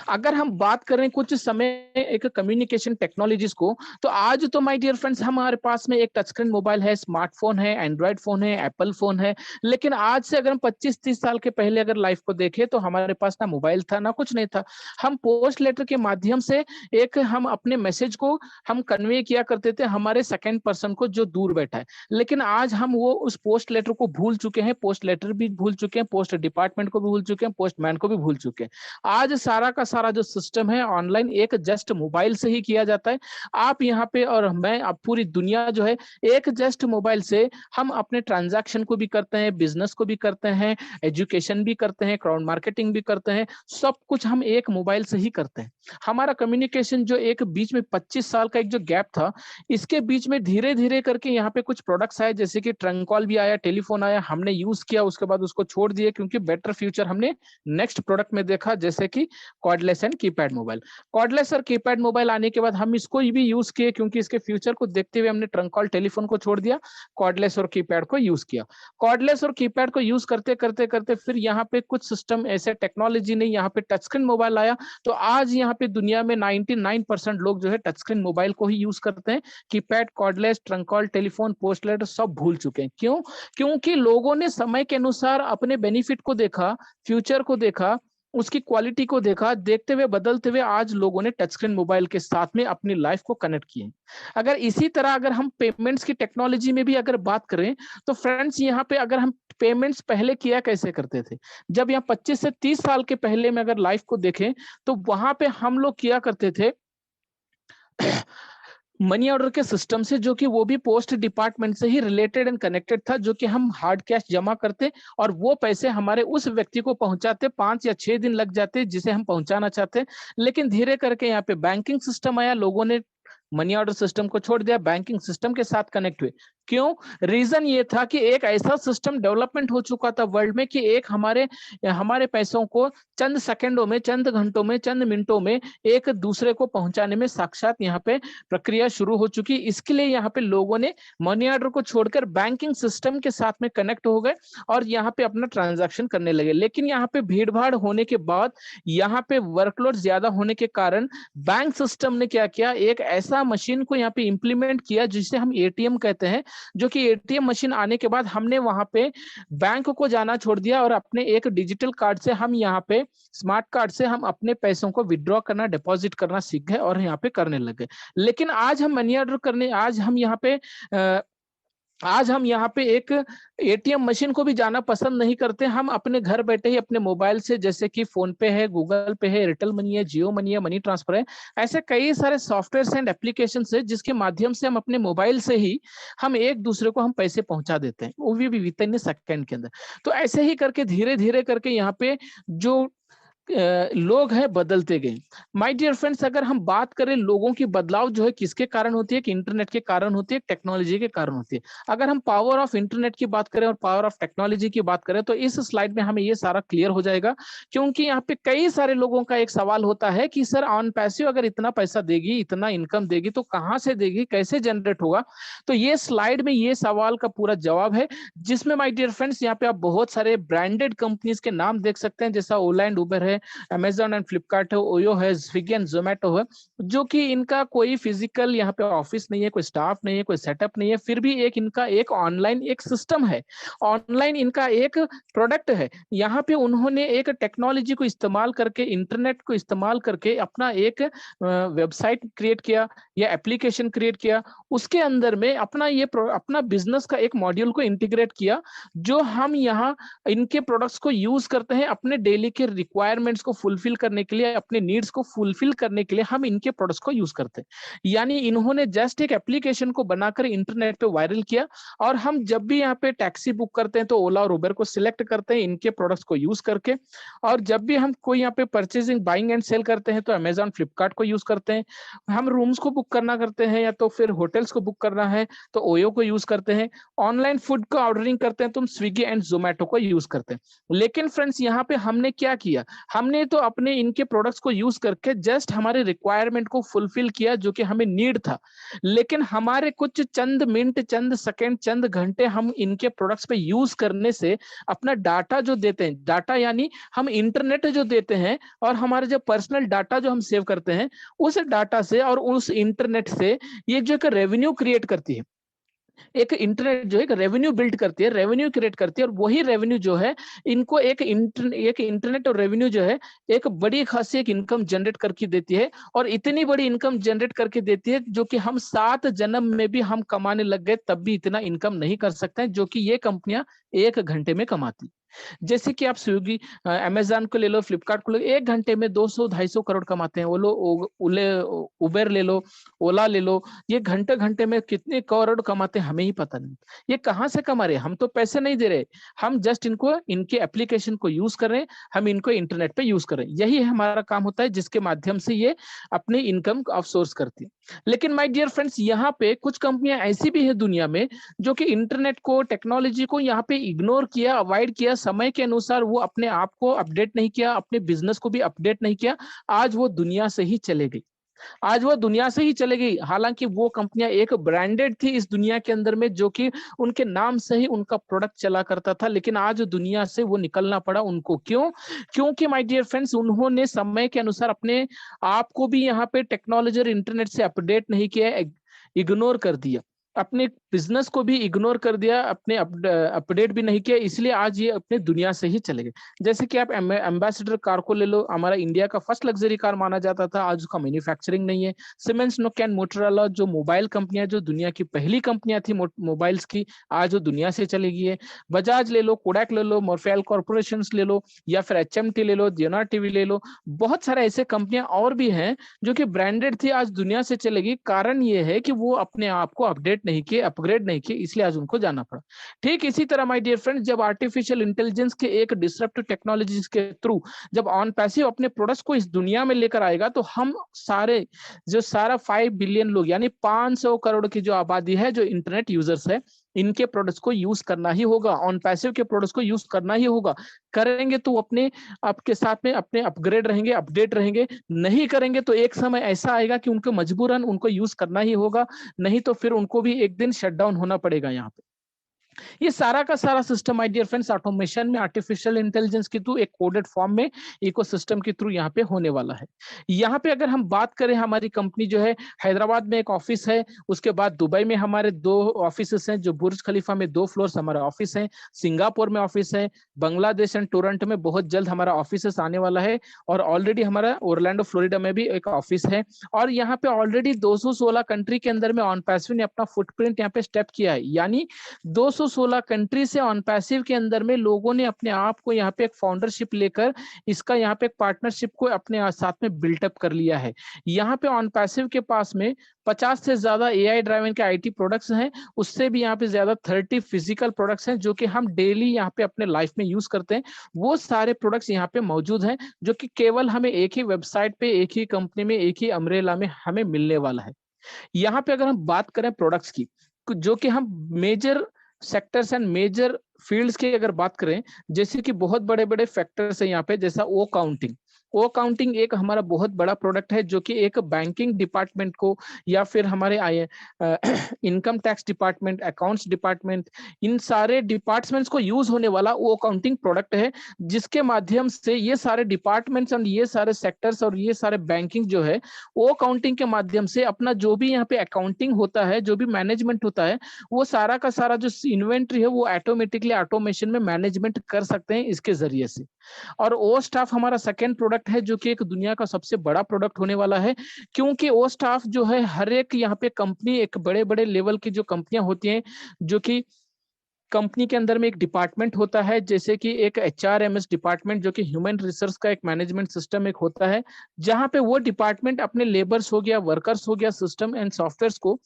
अगर हम बात करें कुछ समय एक कम्युनिकेशन टेक्नोलॉजीज को, तो आज तो माय डियर फ्रेंड्स हमारे पास में एक टच स्क्रीन मोबाइल है, स्मार्टफोन है, एंड्रॉइड फोन है, एप्पल फोन है। लेकिन आज से अगर हम 25-30 साल के पहले अगर लाइफ को देखें तो हमारे पास ना मोबाइल था ना कुछ नहीं था। हम पोस्ट लेटर के माध्यम से एक हम अपने मैसेज को हम कन्वे किया करते थे हमारे सेकेंड पर्सन को जो दूर बैठा है। लेकिन आज हम वो उस पोस्ट लेटर को भूल चुके हैं, पोस्ट लेटर भी भूल चुके हैं, पोस्ट डिपार्टमेंट को भी भूल चुके हैं, पोस्टमैन को भी भूल चुके हैं। आज सारा का सारा जो सिस्टम है ऑनलाइन एक जस्ट मोबाइल से ही किया जाता है। आप यहाँ पे और मैं, अब पूरी दुनिया जो है एक जस्ट मोबाइल से हम अपने ट्रांजैक्शन को भी करते हैं, बिजनेस को भी करते हैं, एजुकेशन भी करते हैं, क्राउड मार्केटिंग भी करते हैं, सब कुछ हम एक मोबाइल से ही करते हैं। हमारा कम्युनिकेशन जो एक बीच में 25 साल का एक जो गैप था, इसके बीच में धीरे धीरे करके यहाँ पे कुछ प्रोडक्ट्स आए, जैसे कि ट्रंक कॉल भी आया, टेलीफोन आया, हमने यूज किया, उसके बाद उसको छोड़ दिए क्योंकि बेटर फ्यूचर हमने नेक्स्ट प्रोडक्ट में देखा, जैसे कि cordless and keypad mobile. Cordless और कीपैड मोबाइल आने के बाद हम इसको भी यूज किए, क्योंकि इसके फ्यूचर को देखते हुए हमने ट्रंक कॉल टेलीफोन को छोड़ दिया, कॉर्डलेस और कीपैड को यूज किया। कॉर्डलेस और कीपैड को यूज करते करते करते फिर यहाँ पे कुछ सिस्टम ऐसे टेक्नोलॉजी ने यहाँ पे टच स्क्रीन मोबाइल आया, तो आज यहाँ पे दुनिया में 99% लोग जो है टच स्क्रीन मोबाइल को ही यूज करते हैं। Keypad, cordless, trunk call, telephone, post letter सब भूल चुके हैं। क्यों? क्योंकि लोगों ने समय के अनुसार अपने बेनिफिट को देखा, फ्यूचर को देखा, उसकी क्वालिटी को देखा, देखते हुए बदलते हुए आज लोगों ने टच स्क्रीन मोबाइल के साथ में अपनी लाइफ को कनेक्ट किए। अगर इसी तरह अगर हम पेमेंट्स की टेक्नोलॉजी में भी अगर बात करें, तो फ्रेंड्स यहाँ पे अगर हम पेमेंट्स पहले किया कैसे करते थे, जब यहाँ 25 से 30 साल के पहले में अगर लाइफ को देखें तो वहां पे हम लोग किया करते थे मनी ऑर्डर के सिस्टम से, जो कि वो भी पोस्ट डिपार्टमेंट से ही रिलेटेड एंड कनेक्टेड था, जो कि हम हार्ड कैश जमा करते और वो पैसे हमारे उस व्यक्ति को पहुंचाते, 5 या 6 दिन लग जाते जिसे हम पहुंचाना चाहते। लेकिन धीरे करके यहाँ पे बैंकिंग सिस्टम आया, लोगों ने मनी ऑर्डर सिस्टम को छोड़ दिया, बैंकिंग सिस्टम के साथ कनेक्ट हुए, क्यों? रीजन ये था कि एक ऐसा सिस्टम डेवलपमेंट हो चुका था वर्ल्ड में कि एक हमारे हमारे पैसों को चंद सेकंडों में, चंद घंटों में, चंद मिनटों में एक दूसरे को पहुंचाने में साक्षात यहाँ पे प्रक्रिया शुरू हो चुकी। इसके लिए यहाँ पे लोगों ने मनी ऑर्डर को छोड़कर बैंकिंग सिस्टम के साथ में कनेक्ट हो गए और यहाँ पे अपना ट्रांजैक्शन करने लगे। लेकिन यहाँ पे भीड़ भाड़ होने के बाद, यहाँ पे वर्कलोड ज्यादा होने के कारण बैंक सिस्टम ने क्या किया, एक ऐसा मशीन को यहाँ पे इंप्लीमेंट किया जिसे हम एटीएम कहते हैं, जो कि एटीएम मशीन आने के बाद हमने वहां पे बैंक को जाना छोड़ दिया और अपने एक डिजिटल कार्ड से हम यहाँ पे स्मार्ट कार्ड से हम अपने पैसों को विड्रॉ करना, डिपॉजिट करना सीख गए और यहाँ पे करने लगे। लेकिन आज हम मनी ऑर्डर करने, आज हम यहाँ पे एक एटीएम मशीन को भी जाना पसंद नहीं करते। हम अपने घर बैठे ही अपने मोबाइल से, जैसे कि फोन पे है, गूगल पे है, एयरटेल मनी है, जियो मनी है, मनी ट्रांसफर है, ऐसे कई सारे सॉफ्टवेयर एंड एप्लीकेशन है जिसके माध्यम से हम अपने मोबाइल से ही हम एक दूसरे को हम पैसे पहुंचा देते हैं, वो भी विद इन सेकंड के अंदर। तो ऐसे ही करके धीरे धीरे करके यहाँ पे जो लोग हैं बदलते गए। माय डियर फ्रेंड्स, अगर हम बात करें लोगों की बदलाव जो है किसके कारण होती है, कि इंटरनेट के कारण होती है, टेक्नोलॉजी के कारण होती है। अगर हम पावर ऑफ इंटरनेट की बात करें और पावर ऑफ टेक्नोलॉजी की बात करें तो इस स्लाइड में हमें ये सारा क्लियर हो जाएगा। क्योंकि यहाँ पे कई सारे लोगों का एक सवाल होता है कि सर ऑन पैसिव अगर इतना पैसा देगी, इतना इनकम देगी तो कहाँ से देगी, कैसे जनरेट होगा। तो ये स्लाइड में ये सवाल का पूरा जवाब है, जिसमें माय डियर फ्रेंड्स यहाँ पे आप बहुत सारे ब्रांडेड कंपनीज के नाम देख सकते हैं, जैसा ओला एंड उबर है, अमेजॉन एंड फ्लिपकार्ट है, ओयो है, स्विगी एंड जोमेटो है, जो कि इनका कोई फिजिकल यहाँ पे ऑफिस नहीं है, कोई स्टाफ नहीं है, कोई सेटअप नहीं है, फिर भी एक इनका एक ऑनलाइन एक सिस्टम है, ऑनलाइन इनका एक प्रोडक्ट है। यहाँ पे उन्होंने एक टेक्नोलॉजी को इस्तेमाल करके, इंटरनेट को इस्तेमाल करके अपना एक वेबसाइट क्रिएट किया या एप्लीकेशन क्रिएट किया, उसके अंदर में अपना बिजनेस का एक मॉड्यूल को इंटीग्रेट किया, जो हम यहाँ इनके प्रोडक्ट्स को यूज करते हैं अपने डेली के रिक्वायरमेंट्स को फुलफिल करने के लिए, अपने नीड्स को फुलफिल करने के लिए हम इनके प्रोडक्ट्स को यूज करते हैं। यानी इन्होंने जस्ट एक एप्लीकेशन को बनाकर इंटरनेट पे वायरल किया, और हम जब भी यहाँ पे टैक्सी बुक करते हैं तो ओला और उबर को सिलेक्ट करते हैं इनके प्रोडक्ट्स को यूज करके, और जब भी हम कोई यहाँ पे परचेजिंग, बाइंग एंड सेल करते हैं तो अमेजॉन, फ्लिपकार्ट को यूज करते हैं। हम रूम्स को बुक करना करते हैं या तो फिर होटल्स को बुक करना है तो ओयो को यूज करते हैं। ऑनलाइन फूड को ऑर्डरिंग करते हैं तो हम स्विगी एंड जोमेटो को यूज करते हैं। लेकिन फ्रेंड्स यहाँ पे हमने क्या किया, हमने तो अपने इनके प्रोडक्ट्स को यूज करके जस्ट हमारे रिक्वायरमेंट को फुलफिल किया जो कि हमें नीड था। लेकिन हमारे कुछ चंद मिनट, चंद सेकंड, चंद घंटे हम इनके प्रोडक्ट्स पे यूज करने से अपना डाटा जो देते हैं, डाटा यानी हम इंटरनेट जो देते हैं और हमारे जो पर्सनल डाटा जो हम सेव करते हैं, उस डाटा से और उस इंटरनेट से ये जो एक रेवेन्यू क्रिएट करती है, एक इंटरनेट जो है एक रेवेन्यू बिल्ड करती है, रेवेन्यू क्रिएट करती है, और वही रेवेन्यू जो है इनको एक इंटरनेट और रेवेन्यू जो है एक बड़ी खासी एक इनकम जनरेट करके देती है। और इतनी बड़ी इनकम जनरेट करके देती है जो कि हम 7 जन्म में भी हम कमाने लग गए तब भी इतना इनकम नहीं कर सकते हैं जो कि ये कंपनियां 1 घंटे में कमाती। जैसे कि आप स्विगी, अमेजॉन को ले लो, फ्लिपकार्ट को ले लो, 1 घंटे में 200-250 करोड़ कमाते हैं। वो लो उबेर ले लो, ओला ले लो, ये घंटे घंटे में कितने करोड़ कमाते हैं हमें ही पता नहीं। ये कहाँ से कमा रहे हैं, हम तो पैसे नहीं दे रहे, हम जस्ट इनको इनके एप्लीकेशन को यूज कर रहे हैं, हम इनको इंटरनेट पे यूज कर रहे हैं। यही हमारा काम होता है जिसके माध्यम से ये अपनी इनकम आउटसोर्स करती है। लेकिन माय डियर फ्रेंड्स, यहाँ पे कुछ कंपनियां ऐसी भी है दुनिया में जो कि इंटरनेट को, टेक्नोलॉजी को यहाँ पे इग्नोर किया, अवॉइड किया, समय के अनुसार वो अपने आप को अपडेट नहीं किया, अपने बिजनेस को भी अपडेट नहीं किया। आज वो दुनिया से ही चले गई, आज वो दुनिया से ही चले गई। हालांकि वो कंपनियां एक ब्रांडेड थी इस दुनिया के अंदर में, जो कि उनके नाम से ही उनका प्रोडक्ट चला करता था, लेकिन आज दुनिया से वो निकलना पड़ा उनको। क्यों? क्योंकि माय डियर फ्रेंड्स, उन्होंने समय के अनुसार अपने आप को भी यहाँ पे टेक्नोलॉजी और इंटरनेट से अपडेट नहीं किया, इग्नोर कर दिया, अपने बिजनेस को भी इग्नोर कर दिया, अपने अपडेट भी नहीं किया, इसलिए आज ये अपने दुनिया से ही चले गए। जैसे कि आप एम्बेसडर कार को ले लो, हमारा इंडिया का फर्स्ट लग्जरी कार माना जाता था, आज उसका मैन्युफैक्चरिंग नहीं है। सीमेंस, नोकिया, मोटोरोला जो मोबाइल कंपनियां, जो दुनिया की पहली कंपनियां थी मोबाइल्स की, आज वो दुनिया से चली गई है। बजाज ले लो, कोडैक ले लो, मोरफेल कॉर्पोरेशन ले लो, या फिर HMT ले लो, जियोनार टीवी ले लो, बहुत सारे ऐसे कंपनियां और भी हैं जो कि ब्रांडेड थी, आज दुनिया से चलेगी। कारण ये है कि वो अपने आप को अपडेट नहीं किए, अपग्रेड नहीं किए, इसलिए आज उनको जाना पड़ा। ठीक इसी तरह माय डियर फ्रेंड्स, जब आर्टिफिशियल इंटेलिजेंस के एक डिसरप्टिव टेक्नोलॉजीज के थ्रू जब ऑन पैसिव अपने प्रोडक्ट्स को इस दुनिया में लेकर आएगा, तो हम सारे जो सारा 5 बिलियन लोग यानी 500 करोड़ की जो आबादी है, जो इंटरनेट यूजर्स है, इनके प्रोडक्ट्स को यूज करना ही होगा, ऑन पैसिव के प्रोडक्ट्स को यूज करना ही होगा। करेंगे तो अपने आपके साथ में अपने अपग्रेड रहेंगे, अपडेट रहेंगे। नहीं करेंगे तो एक समय ऐसा आएगा कि उनको मजबूरन उनको यूज करना ही होगा, नहीं तो फिर उनको भी एक दिन शटडाउन होना पड़ेगा यहाँ पे। ये सारा का सारा system my dear friends automation में आर्टिफिशियल इंटेलिजेंस के थ्रू एक कोडेड फॉर्म में इकोसिस्टम के थ्रू यहाँ पे होने वाला है। यहाँ पे अगर हम बात करें, हमारी कंपनी जो है हैदराबाद में एक ऑफिस है, उसके बाद दुबई में हमारे 2 ऑफिस हैं, जो बुर्ज खलीफा में 2 फ्लोर्स हमारा ऑफिस है, सिंगापुर में ऑफिस है, बांग्लादेश एंड टोरंटो में बहुत जल्द हमारा ऑफिस आने वाला है, और ऑलरेडी हमारा ओरलैंडो फ्लोरिडा में भी एक ऑफिस है। और यहाँ पे ऑलरेडी 216 कंट्री के अंदर में ऑन पैसिव ने अपना फुटप्रिंट यहाँ पे स्टेप किया है, यानी 216 कंट्री से ऑन पैसिव के अंदर में लोगों ने अपने आप को यहाँ पे एक फाउंडरशिप लेकर इसका यहाँ पे एक पार्टनरशिप को अपने साथ में बिल्टअप कर लिया है। यहाँ पे ऑन पैसिव के पास में 50 से ज्यादा एआई ड्राइवन के आईटी प्रोडक्ट्स हैं, उससे भी यहाँ पे ज्यादा 30 फिजिकल प्रोडक्ट्स हैं जो कि हम डेली यहाँ पे अपने लाइफ में यूज करते हैं। वो सारे प्रोडक्ट्स यहाँ पे मौजूद हैं, जो कि केवल हमें एक ही वेबसाइट पे, एक ही कंपनी में, एक ही अम्ब्रेला में हमें मिलने वाला है। यहाँ पे अगर हम बात करें प्रोडक्ट्स की, जो कि हम major sectors and major fields की अगर बात करें, जैसे कि बहुत बड़े बड़े फैक्टर्स है यहाँ पे, जैसा ओ काउंटिंग। ओ काउंटिंग एक हमारा बहुत बड़ा प्रोडक्ट है, जो कि एक बैंकिंग डिपार्टमेंट को या फिर हमारे income tax department, accounts department, इन सारे डिपार्टमेंट्स को यूज होने वाला ओ काउंटिंग प्रोडक्ट है, जिसके माध्यम से ये सारे डिपार्टमेंट्स और ये सारे सेक्टर्स और ये सारे बैंकिंग जो है, ओ काउंटिंग के माध्यम से अपना जो भी यहाँ पे अकाउंटिंग होता है, जो भी मैनेजमेंट होता है, वो सारा का सारा जो इन्वेंट्री है वो ऑटोमेटिकली ऑटोमेशन में मैनेजमेंट कर सकते हैं इसके जरिए से। और ओ स्टाफ हमारा सेकेंड प्रोडक्ट है, जो कि एक दुनिया का सबसे बड़ा प्रोडक्ट होने वाला है, क्योंकि ओ स्टाफ जो है हर एक यहाँ पे कंपनी, एक बड़े बड़े लेवल की जो कंपनियां होती हैं, जो कि कंपनी के अंदर में एक डिपार्टमेंट होता है, जैसे कि एक एचआरएमएस डिपार्टमेंट, जो कि ह्यूमन रिसोर्स का एक मैनेजमेंट सिस्टम एक होता है, जहां पे वो डिपार्टमेंट अपने लेबर्स हो गया, वर्कर्स हो गया, सिस्टम एंड सॉफ्टवेयर्स को,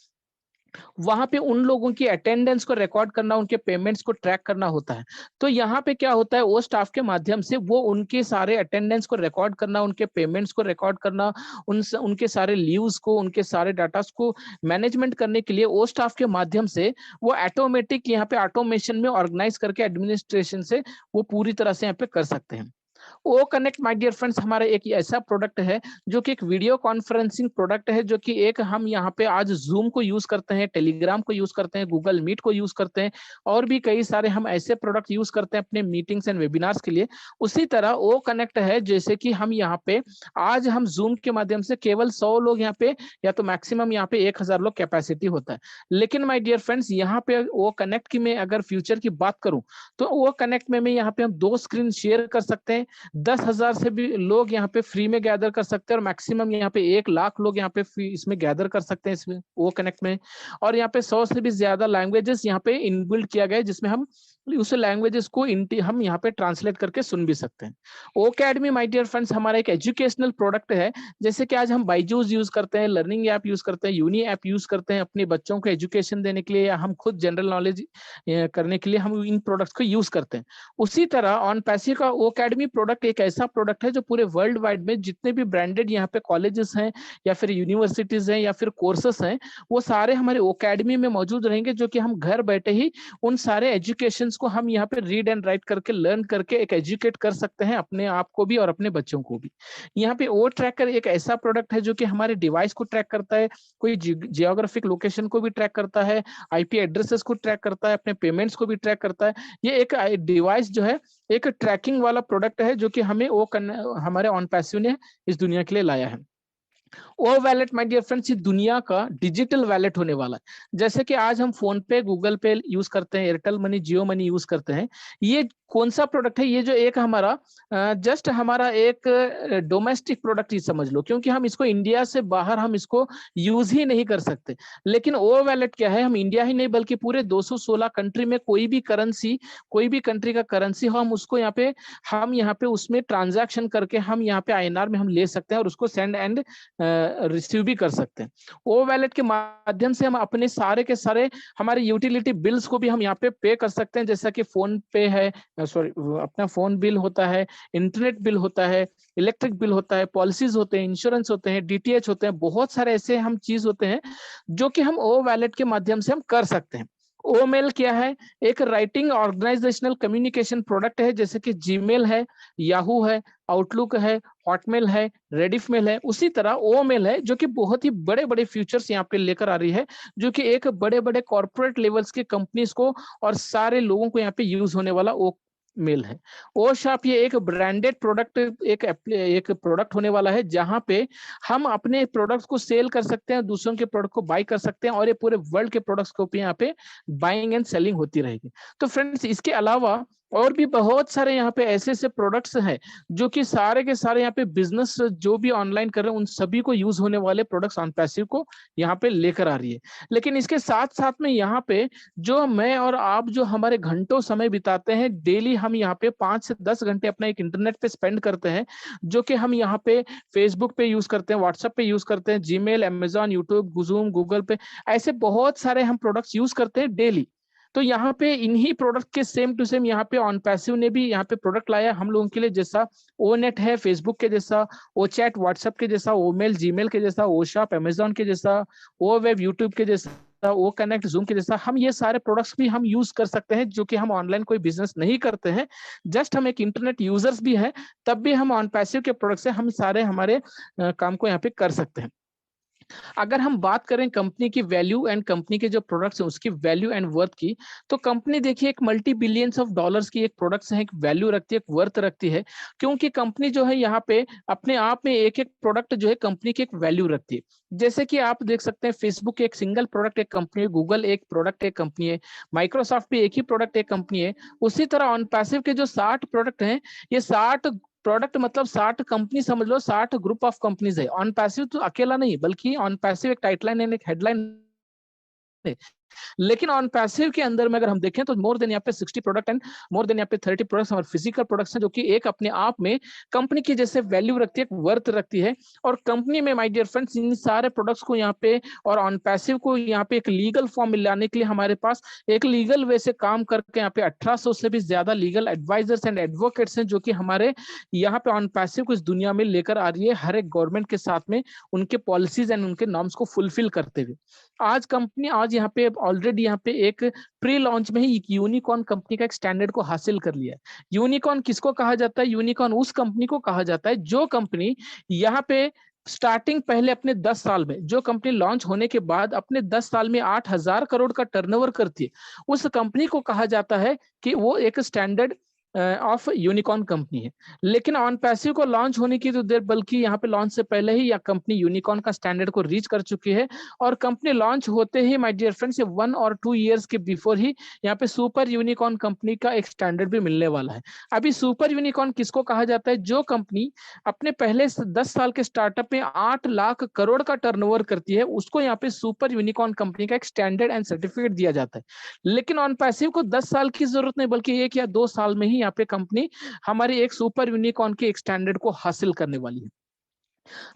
वहां पे उन लोगों की अटेंडेंस को रिकॉर्ड करना, उनके पेमेंट्स को ट्रैक करना होता है। तो यहाँ पे क्या होता है, वो स्टाफ के माध्यम से वो उनके सारे अटेंडेंस को रिकॉर्ड करना, उनके पेमेंट्स को रिकॉर्ड करना, उनके सारे लीव्स को, उनके सारे डाटास को मैनेजमेंट करने के लिए वो स्टाफ के माध्यम से वो ऑटोमेटिक यहाँ पे ऑटोमेशन में ऑर्गेनाइज करके एडमिनिस्ट्रेशन से वो पूरी तरह से यहाँ पे कर सकते हैं। Oh connect my dear friends हमारा एक ऐसा प्रोडक्ट है, जो कि एक वीडियो कॉन्फ्रेंसिंग प्रोडक्ट है, जो कि एक हम यहाँ पे आज जूम को यूज करते हैं, टेलीग्राम को यूज करते हैं, गूगल मीट को यूज करते हैं, और भी कई सारे हम ऐसे प्रोडक्ट यूज करते हैं अपने मीटिंग्स एंड वेबिनार्स के लिए। उसी तरह ओ कनेक्ट है, जैसे कि हम यहाँ पे आज हम जूम के माध्यम से केवल 100 लोग यहाँ पे, या तो मैक्सिमम यहाँ पे 1000 लोग कैपेसिटी होता है। लेकिन माय डियर फ्रेंड्स यहाँ पे ओ कनेक्ट की मैं अगर फ्यूचर की बात करूं, तो ओ कनेक्ट में मैं यहाँ पे हम 2 स्क्रीन शेयर कर सकते हैं, 10,000 से भी लोग यहाँ पे फ्री में गैदर कर सकते हैं, और मैक्सिमम यहाँ पे 1 लाख लोग यहाँ पे इसमें गैदर कर सकते हैं इसमें वो कनेक्ट में। और यहाँ पे 100 से भी ज्यादा लैंग्वेजेस यहाँ पे इनबिल्ट किया गया है, जिसमें हम उस लैंग्वेजेस को हम यहाँ पे ट्रांसलेट करके सुन भी सकते हैं। ओ अकेडमी माय डियर फ्रेंड्स हमारा एक एजुकेशनल प्रोडक्ट है, जैसे कि आज हम बायजूस यूज करते हैं, लर्निंग ऐप यूज करते हैं, यूनी ऐप यूज करते हैं अपने बच्चों को एजुकेशन देने के लिए, या हम खुद जनरल नॉलेज करने के लिए हम इन प्रोडक्ट्स को यूज करते हैं। उसी तरह ऑन पैसिव का ओ अकेडमी प्रोडक्ट एक ऐसा प्रोडक्ट है, जो पूरे वर्ल्ड वाइड में जितने भी ब्रांडेड यहाँ पे कॉलेजेस हैं, या फिर यूनिवर्सिटीज हैं, या फिर कोर्सेस हैं, वो सारे हमारे ओ अकेडमी में मौजूद रहेंगे, जो कि हम घर बैठे ही उन सारे एजुकेशन को हम यहाँ पे रीड एंड राइट करके, लर्न करके एक एजुकेट कर सकते हैं अपने आप को भी और अपने बच्चों को भी। यहाँ पे ओ ट्रैकर एक ऐसा प्रोडक्ट है, जो कि हमारे डिवाइस को ट्रैक करता है, कोई जियोग्राफिक लोकेशन को भी ट्रैक करता है, आईपी एड्रेसेस को ट्रैक करता है, अपने पेमेंट्स को भी ट्रैक करता है। ये एक डिवाइस जो है एक ट्रैकिंग वाला प्रोडक्ट है, जो कि हमें हमारे ऑन पैसिव ने इस दुनिया के लिए लाया है। ओ वैलेट माय डियर फ्रेंड्स, ये दुनिया का डिजिटल वैलेट होने वाला है। जैसे कि आज हम फोन पे, गूगल पे यूज करते हैं, एयरटेल मनी, जियो मनी यूज करते हैं, ये कौन सा प्रोडक्ट है, ये जो एक हमारा जस्ट हमारा एक डोमेस्टिक प्रोडक्ट ही समझ लो, क्योंकि हम इसको इंडिया से बाहर हम इसको यूज ही नहीं कर सकते। लेकिन ओ वैलेट क्या है, हम इंडिया ही नहीं बल्कि पूरे 216 कंट्री में कोई भी करेंसी, कोई भी कंट्री का करेंसी हो, हम उसको हम यहाँ पे उसमें ट्रांजैक्शन करके हम यहाँ पे आईएनआर में हम ले सकते हैं और उसको सेंड एंड रिसीव भी कर सकते हैं। ओ वैलेट के माध्यम से हम अपने सारे के सारे हमारे यूटिलिटी बिल्स को भी हम यहाँ पे पे कर सकते हैं, जैसा कि फोन पे है, सॉरी अपना फोन बिल होता है, इंटरनेट बिल होता है, इलेक्ट्रिक बिल होता है, पॉलिसीज होते हैं, इंश्योरेंस होते हैं, डीटीएच होते हैं, बहुत सारे ऐसे हम चीज होते हैं जो कि हम ओ वैलेट के माध्यम से हम कर सकते हैं। ओमेल क्या है, एक राइटिंग ऑर्गेनाइजेशनल कम्युनिकेशन प्रोडक्ट है, जैसे कि जीमेल है, याहू है, आउटलुक है, हॉटमेल है, रेडिफमेल है। उसी तरह ओमेल है जो कि बहुत ही बड़े बड़े फ्यूचर्स यहाँ पे लेकर आ रही है, जो कि एक बड़े बड़े कॉर्पोरेट लेवल्स के कंपनीज को और सारे लोगों को यहाँ पे यूज होने वाला ओ मेल है। ओ शॉप ये एक ब्रांडेड प्रोडक्ट, एक प्रोडक्ट होने वाला है जहां पे हम अपने प्रोडक्ट्स को सेल कर सकते हैं, दूसरों के प्रोडक्ट को बाय कर सकते हैं और ये पूरे वर्ल्ड के प्रोडक्ट्स को भी यहाँ पे बाइंग एंड सेलिंग होती रहेगी। तो फ्रेंड्स, इसके अलावा और भी बहुत सारे यहाँ पे ऐसे ऐसे प्रोडक्ट्स हैं जो कि सारे के सारे यहाँ पे बिजनेस जो भी ऑनलाइन कर रहे हैं उन सभी को यूज होने वाले प्रोडक्ट्स ऑन पैसिव को यहाँ पे लेकर आ रही है। लेकिन इसके साथ साथ में यहाँ पे जो मैं और आप जो हमारे घंटों समय बिताते हैं डेली, हम यहाँ पे 5 से 10 घंटे अपना एक इंटरनेट पे स्पेंड करते हैं, जो कि हम यहाँ पे फेसबुक पे यूज करते हैं, व्हाट्सएप पे यूज करते हैं, Gmail, Amazon, YouTube, zoom, Google पे, ऐसे बहुत सारे हम प्रोडक्ट्स यूज करते हैं डेली। तो यहाँ पे इन्हीं प्रोडक्ट के सेम टू सेम यहाँ पे ऑन पैसिव ने भी यहाँ पे प्रोडक्ट लाया हम लोगों के लिए, जैसा ओ नेट है फेसबुक के जैसा, ओ चैट व्हाट्सएप के जैसा, ओ मेल जीमेल के जैसा, ओ शॉप अमेजॉन के जैसा, ओ वेब यूट्यूब के जैसा, वो कनेक्ट जूम के जैसा। हम ये सारे प्रोडक्ट्स भी हम यूज कर सकते हैं, जो कि हम ऑनलाइन कोई बिजनेस नहीं करते हैं, जस्ट हम एक इंटरनेट यूजर्स भी हैं, तब भी हम ऑन पैसिव के प्रोडक्ट से हम सारे हमारे काम को यहाँ पे कर सकते हैं। अगर हम बात करें कंपनी की वैल्यू एंड कंपनी के जो प्रोडक्ट्स हैं उसकी वैल्यू एंड वर्थ की, तो कंपनी देखिए एक मल्टी बिलियंस ऑफ डॉलर्स की एक प्रोडक्ट्स है, एक वैल्यू रखती है, एक वर्थ रखती है, क्योंकि कंपनी जो है यहाँ पे अपने आप में एक एक प्रोडक्ट जो है कंपनी की एक वैल्यू रखती है। जैसे कि आप देख सकते हैं फेसबुक एक सिंगल प्रोडक्ट एक कंपनी है, गूगल एक प्रोडक्ट एक कंपनी है, माइक्रोसॉफ्ट भी एक ही प्रोडक्ट एक कंपनी है। उसी तरह ऑन पैसिव के जो 60 प्रोडक्ट हैं, ये 60 प्रोडक्ट मतलब 60 कंपनी समझ लो, 60 ग्रुप ऑफ कंपनीज है। ऑन पैसिव तो अकेला नहीं, बल्कि ऑन पैसिव एक टाइटलाइन एंड एक हेडलाइन है। लेकिन ऑन पैसिव के अंदर में अगर हम देखें तो मोर देन यहाँ पे 60 प्रोडक्ट एंड मोर देन यहाँ पे 30 प्रोडक्ट्स और फिजिकल प्रोडक्ट्स हैं, जो कि एक अपने आप में कंपनी की जैसे वैल्यू रखती है, वर्थ रखती है। और कंपनी में माय डियर फ्रेंड्स इन सारे प्रोडक्ट्स को यहाँ पे और ऑन पैसिव को यहाँ पे एक लीगल फॉर्म में लाने के लिए हमारे पास एक लीगल वे से काम करके यहाँ पे 1800 से भी ज्यादा लीगल एडवाइजर्स एंड एडवोकेट्स हैं, जो कि हमारे यहाँ पे ऑन पैसिव को इस दुनिया में लेकर आ रही है, हर एक गवर्नमेंट के साथ में उनके पॉलिसीज एंड उनके नॉर्म्स को फुलफिल करते हुए। आज कंपनी आज यहाँ पे ऑलरेडी यहाँ पे एक प्री लॉन्च में ही एक यूनिकॉर्न कंपनी का एक स्टैंडर्ड को हासिल कर लिया है। यूनिकॉर्न किसको कहा जाता है? यूनिकॉर्न उस कंपनी को कहा जाता है जो कंपनी यहाँ पे स्टार्टिंग पहले अपने 10 साल में, जो कंपनी लॉन्च होने के बाद अपने 10 साल में 8,000 करोड़ का टर्नओवर करती है, उस कंपनी को कहा जाता है कि वो एक स्टैंडर्ड ऑफ यूनिकॉर्न कंपनी है। लेकिन ऑन पैसिव को लॉन्च होने की तो देर, बल्कि यहाँ पे लॉन्च से पहले ही यह कंपनी यूनिकॉर्न का स्टैंडर्ड को रीच कर चुकी है। और कंपनी लॉन्च होते ही माय डियर फ्रेंड्स 1 और 2 इयर्स के बिफोर ही यहाँ पे सुपर यूनिकॉर्न कंपनी का एक स्टैंडर्ड भी मिलने वाला है। अभी सुपर यूनिकॉर्न किसको कहा जाता है? जो कंपनी अपने पहले 10 साल के स्टार्टअप में 8 लाख करोड़ का टर्नओवर करती है, उसको यहाँ पे सुपर यूनिकॉर्न कंपनी का एक स्टैंडर्ड एंड सर्टिफिकेट दिया जाता है। लेकिन ऑन पैसिव को 10 साल की जरूरत नहीं, बल्कि 1 या 2 साल में ही यहाँ पे कंपनी हमारी एक सुपर यूनिकॉर्न के एक स्टैंडर्ड को हासिल करने वाली है।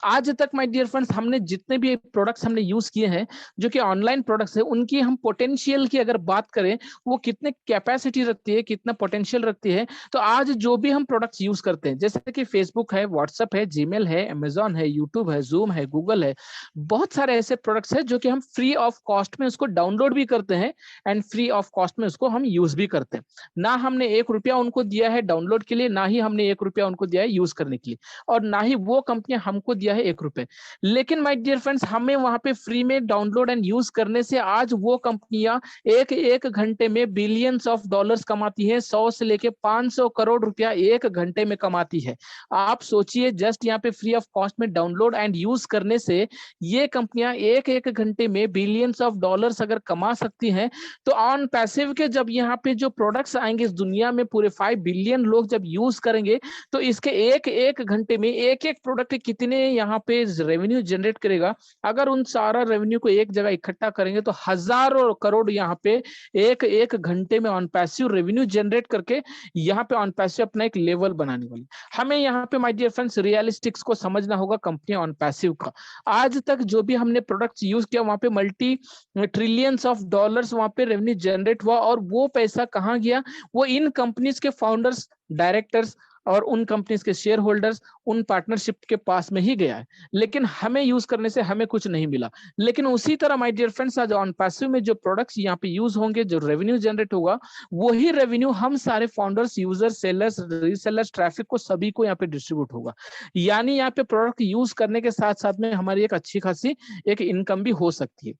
आज तक माय डियर फ्रेंड्स हमने जितने भी प्रोडक्ट्स हमने यूज किए हैं, जो कि ऑनलाइन प्रोडक्ट्स है, उनकी हम पोटेंशियल की अगर बात करें, वो कितने कैपेसिटी रखती है, कितना पोटेंशियल रखती है, तो आज जो भी हम प्रोडक्ट्स यूज करते हैं, जैसे कि फेसबुक है, व्हाट्सएप है, जीमेल है, अमेजॉन है, यूट्यूब है, जूम है, गूगल है, बहुत सारे ऐसे प्रोडक्ट्स है जो कि हम फ्री ऑफ कॉस्ट में उसको डाउनलोड भी करते हैं एंड फ्री ऑफ कॉस्ट में उसको हम यूज भी करते हैं। ना हमने 1 रुपया उनको दिया है डाउनलोड के लिए, ना ही हमने 1 रुपया उनको दिया है यूज करने के लिए, और ना ही वो कंपनियां हमको दिया है 1 रुपए। लेकिन माय डियर फ्रेंड्स, हमें वहां पे फ्री में डाउनलोड एंड यूज करने से आज वो कंपनियां एक एक घंटे में बिलियंस ऑफ डॉलर्स कमाती है, 100 से लेके 500 करोड़ रुपया एक घंटे में कमाती है। आप सोचिए, जस्ट यहाँ पे फ्री ऑफ कॉस्ट में डाउनलोड एंड यूज करने से ये कंपनियां एक एक घंटे में बिलियंस ऑफ डॉलर्स अगर कमा सकती हैं, तो ऑन पैसिव के जब यहाँ पे जो प्रोडक्ट्स आएंगे इस दुनिया में, पूरे 5 बिलियन लोग जब यूज करेंगे, तो इसके एक एक घंटे में एक एक प्रोडक्ट कितने यहाँ पे रेवेन्यू जनरेट करेगा। अगर उन सारा रेवेन्यू को एक जगह इकट्ठा करेंगे तो हजारों करोड़ यहाँ पे एक एक घंटे में ऑन पैसिव रेवेन्यू जनरेट करके यहाँ पे ऑन पैसिव अपना एक लेवल बनाने वाली। हमें यहाँ पे माय डियर फ्रेंड्स रियलिस्टिक्स को समझना होगा कंपनी ऑन पैसिव का। आज तक जो भी हमने प्रोडक्ट्स यूज किया वहां पे मल्टी ट्रिलियंस ऑफ डॉलर्स वहां पे रेवेन्यू जनरेट हुआ, और वो पैसा कहाँ गया? वो इन कंपनीज के फाउंडर्स, डायरेक्टर्स और उन कंपनीज के शेयर होल्डर्स, उन पार्टनरशिप के पास में ही गया है। लेकिन हमें यूज करने से हमें कुछ नहीं मिला। लेकिन उसी तरह माय डियर फ्रेंड्स, आज ऑन पैसिव में जो प्रोडक्ट्स यहाँ पे यूज होंगे, जो रेवेन्यू जनरेट होगा, वही रेवेन्यू हम सारे founders, users, sellers, resellers, traffic को सभी को यहाँ पे डिस्ट्रीब्यूट होगा। यानी यहाँ पे प्रोडक्ट यूज करने के साथ साथ में हमारी एक अच्छी खासी एक इनकम भी हो सकती है।